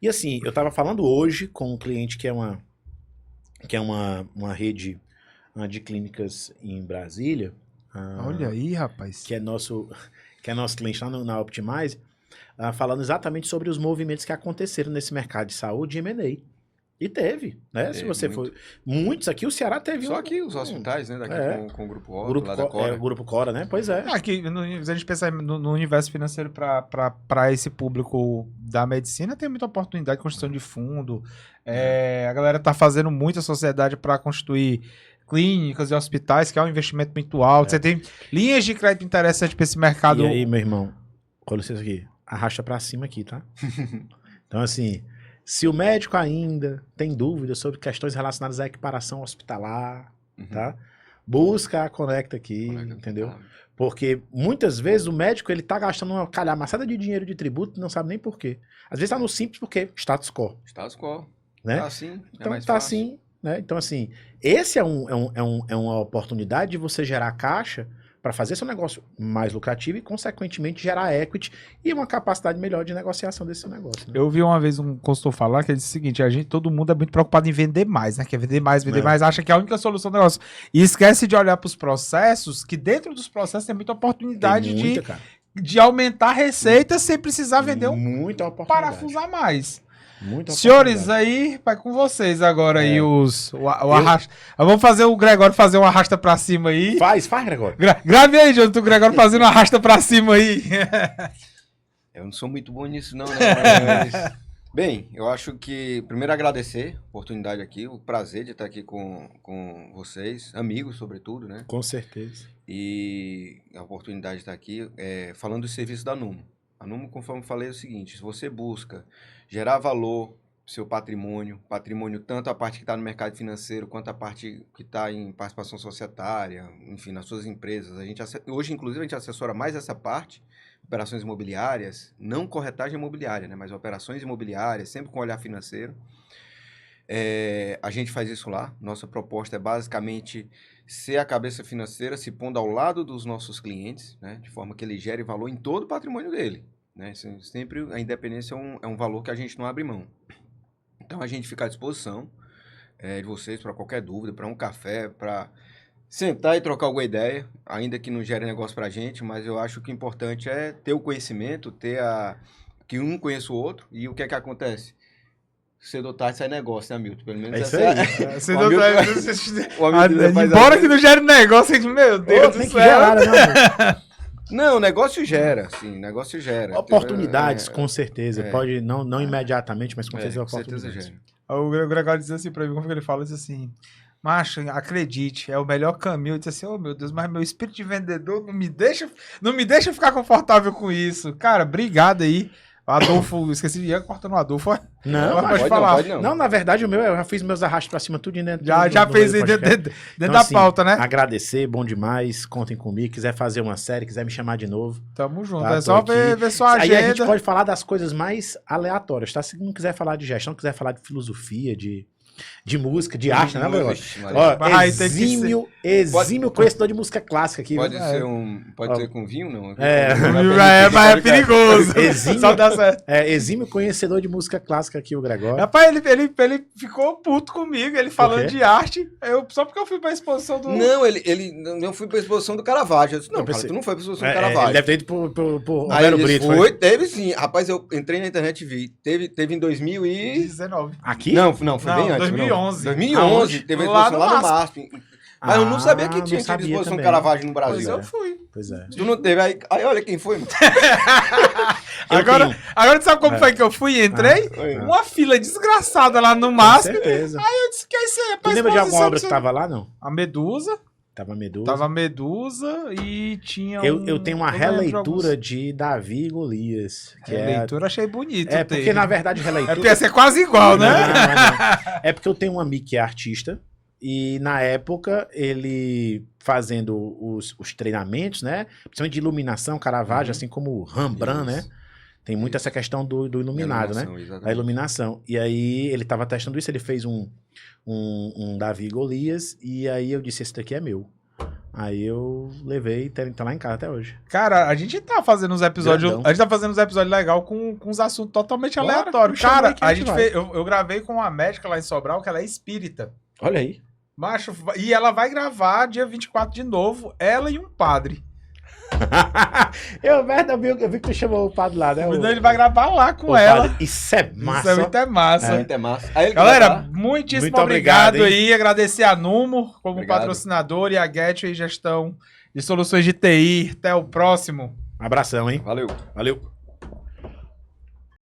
B: E assim, eu tava falando hoje com um cliente que é uma rede de clínicas em Brasília.
A: Olha aí, rapaz.
B: Que é nosso cliente lá na Optimize, falando exatamente sobre os movimentos que aconteceram nesse mercado de saúde e M&A. E teve, né? Se você
C: muito.
B: for... Muitos aqui, o Ceará teve
C: Só aqui os hospitais, né? Daqui com o Grupo Otto, lá da Cora.
B: o Grupo Cora, né? Pois é.
A: Aqui, se a gente pensar no universo financeiro para esse público da medicina, tem muita oportunidade de construção de fundo. A galera tá fazendo muita sociedade para constituir clínicas e hospitais, que é um investimento muito alto. Você tem linhas de crédito interessantes para esse mercado.
B: E aí, meu irmão, com licença aqui, arrasta pra cima aqui, tá? Então, assim, se o médico ainda tem dúvidas sobre questões relacionadas à equiparação hospitalar, tá? Busca a Conecta aqui, entendeu? Porque muitas vezes o médico, ele tá gastando uma calhamaçada de dinheiro de tributo e não sabe nem por quê. Às vezes tá no simples porque status quo.
C: Status quo.
B: Né?
C: Tá assim,
B: então
C: mais
B: tá
C: fácil.
B: assim, né? Então, assim, esse é uma oportunidade de você gerar caixa para fazer seu negócio mais lucrativo e, consequentemente, gerar equity e uma capacidade melhor de negociação desse seu negócio. Né?
A: Eu vi uma vez um consultor falar que ele disse o seguinte, todo mundo é muito preocupado em vender mais, né? Quer vender mais, acha que é a única solução do negócio. E esquece de olhar para os processos, que dentro dos processos tem muita oportunidade de aumentar a receita sem precisar vender
B: muita oportunidade.
A: parafusar mais.
B: Muita
A: Senhores, aí, vai com vocês agora aí o arrasta. Vamos fazer o Gregório fazer um arrasta pra cima aí.
B: Faz, Gregório.
A: Grave aí, Jonathan, o Gregório fazendo um arrasta pra cima aí.
C: Eu não sou muito bom nisso não, né? Mas... Bem, eu acho que, primeiro agradecer a oportunidade aqui, o prazer de estar aqui com vocês, amigos sobretudo, né?
B: Com certeza.
C: E a oportunidade de estar aqui falando do serviço da Numo. A Numo, conforme eu falei, é o seguinte, se você busca gerar valor, seu patrimônio, tanto a parte que está no mercado financeiro, quanto a parte que está em participação societária, enfim, nas suas empresas. Hoje, inclusive, a gente assessora mais essa parte, operações imobiliárias, não corretagem imobiliária, né, mas operações imobiliárias, sempre com olhar financeiro. A gente faz isso lá. Nossa proposta é basicamente ser a cabeça financeira, se pondo ao lado dos nossos clientes, né, de forma que ele gere valor em todo o patrimônio dele. Né? Sempre a independência é um valor que a gente não abre mão. Então, a gente fica à disposição de vocês para qualquer dúvida, para um café, para sentar e trocar alguma ideia, ainda que não gere negócio para a gente, mas eu acho que o importante é ter o conhecimento, que um conheça o outro, e o que é que acontece? Cedo ou tarde sai negócio, né, Hamilton? Pelo menos
B: é isso aí.
A: Cedo ou tarde. Embora que não gere negócio, a gente, meu Deus do céu.
B: Gerar, né,
C: não, o negócio gera, sim, o negócio gera.
B: Oportunidades, com certeza. Pode, não imediatamente, mas com certeza oportunidades.
C: Gera.
A: O Gregório diz assim pra mim, como que ele fala? Ele diz assim, macho, acredite, é o melhor caminho. Eu disse assim, oh meu Deus, mas meu espírito de vendedor não me deixa ficar confortável com isso. Cara, obrigado aí. Adolfo, esqueci de ir cortando o Adolfo.
B: Não,
A: pode falar.
B: Não, na verdade, eu já fiz meus arrastos pra cima tudo dentro.
A: Já fez aí dentro
B: então,
A: da pauta, né?
B: Agradecer, bom demais. Contem comigo. Quiser fazer uma série, quiser me chamar de novo.
A: Tamo junto.
B: Tá,
A: é só ver sua agenda.
B: Aí a gente pode falar das coisas mais aleatórias, tá? Se não quiser falar de gestão, quiser falar de filosofia, de música, de arte, né, meu? Exímio conhecedor de música clássica aqui.
C: Pode ser com vinho, não?
A: Mas é perigoso.
B: Só dá certo. Exímio conhecedor de música clássica aqui, o Gregório.
A: Rapaz, ele ficou puto comigo, ele falando de arte, só porque eu fui pra exposição do...
C: Não, eu fui pra exposição do Caravaggio. Eu disse, não, cara, tu não foi pra exposição do Caravaggio.
B: Ele deve ter ido por
C: Romero Brito. Teve sim. Rapaz, eu entrei na internet e vi. Teve em 2019.
B: Aqui?
C: Não, foi bem antes.
A: 2011.
C: 2011, teve uma exposição lá no MASP. Mas eu não sabia que tinha exposição do Caravaggio no Brasil.
A: Pois eu fui.
B: Pois é.
C: Tu não teve, aí olha quem foi, mano.
A: Agora tu sabe como foi que eu fui e entrei? Uma fila desgraçada lá no MASP.
B: Com certeza.
A: Aí eu disse, que é isso aí?
B: Tu lembra de alguma obra que tava lá, não?
A: A Medusa.
B: Tava
A: a Medusa e tinha
B: eu tenho uma releitura de Davi e Golias.
A: Releitura achei bonito.
B: Porque na verdade releitura...
A: porque ia ser quase igual, né?
B: Não. É porque eu tenho um amigo que é artista e na época ele fazendo os treinamentos, né? Principalmente de iluminação, Caravaggio, assim como o Rembrandt, né? Tem muito essa questão do iluminado, né?
C: Exatamente.
B: A iluminação. E aí ele tava testando isso, ele fez um Davi e Golias, e aí eu disse, esse daqui é meu. Aí eu levei, tá lá em casa até hoje.
A: Cara, a gente tá fazendo uns episódios, legais com uns assuntos totalmente aleatórios. Cara, eu gravei com uma médica lá em Sobral, que ela é espírita.
B: Olha aí.
A: Macho, e ela vai gravar dia 24 de novo, ela e um padre.
B: eu vi que tu chamou o padre lá, né?
A: Ele vai gravar lá com ela.
B: Padre, isso é massa.
A: Isso é muito massa.
C: Muito massa. Aí,
A: galera, muitíssimo obrigado aí. Agradecer a Numo como
C: Obrigado.
A: patrocinador e a Get aí, gestão de soluções de TI. Até o próximo.
B: Um abração, hein?
C: Valeu.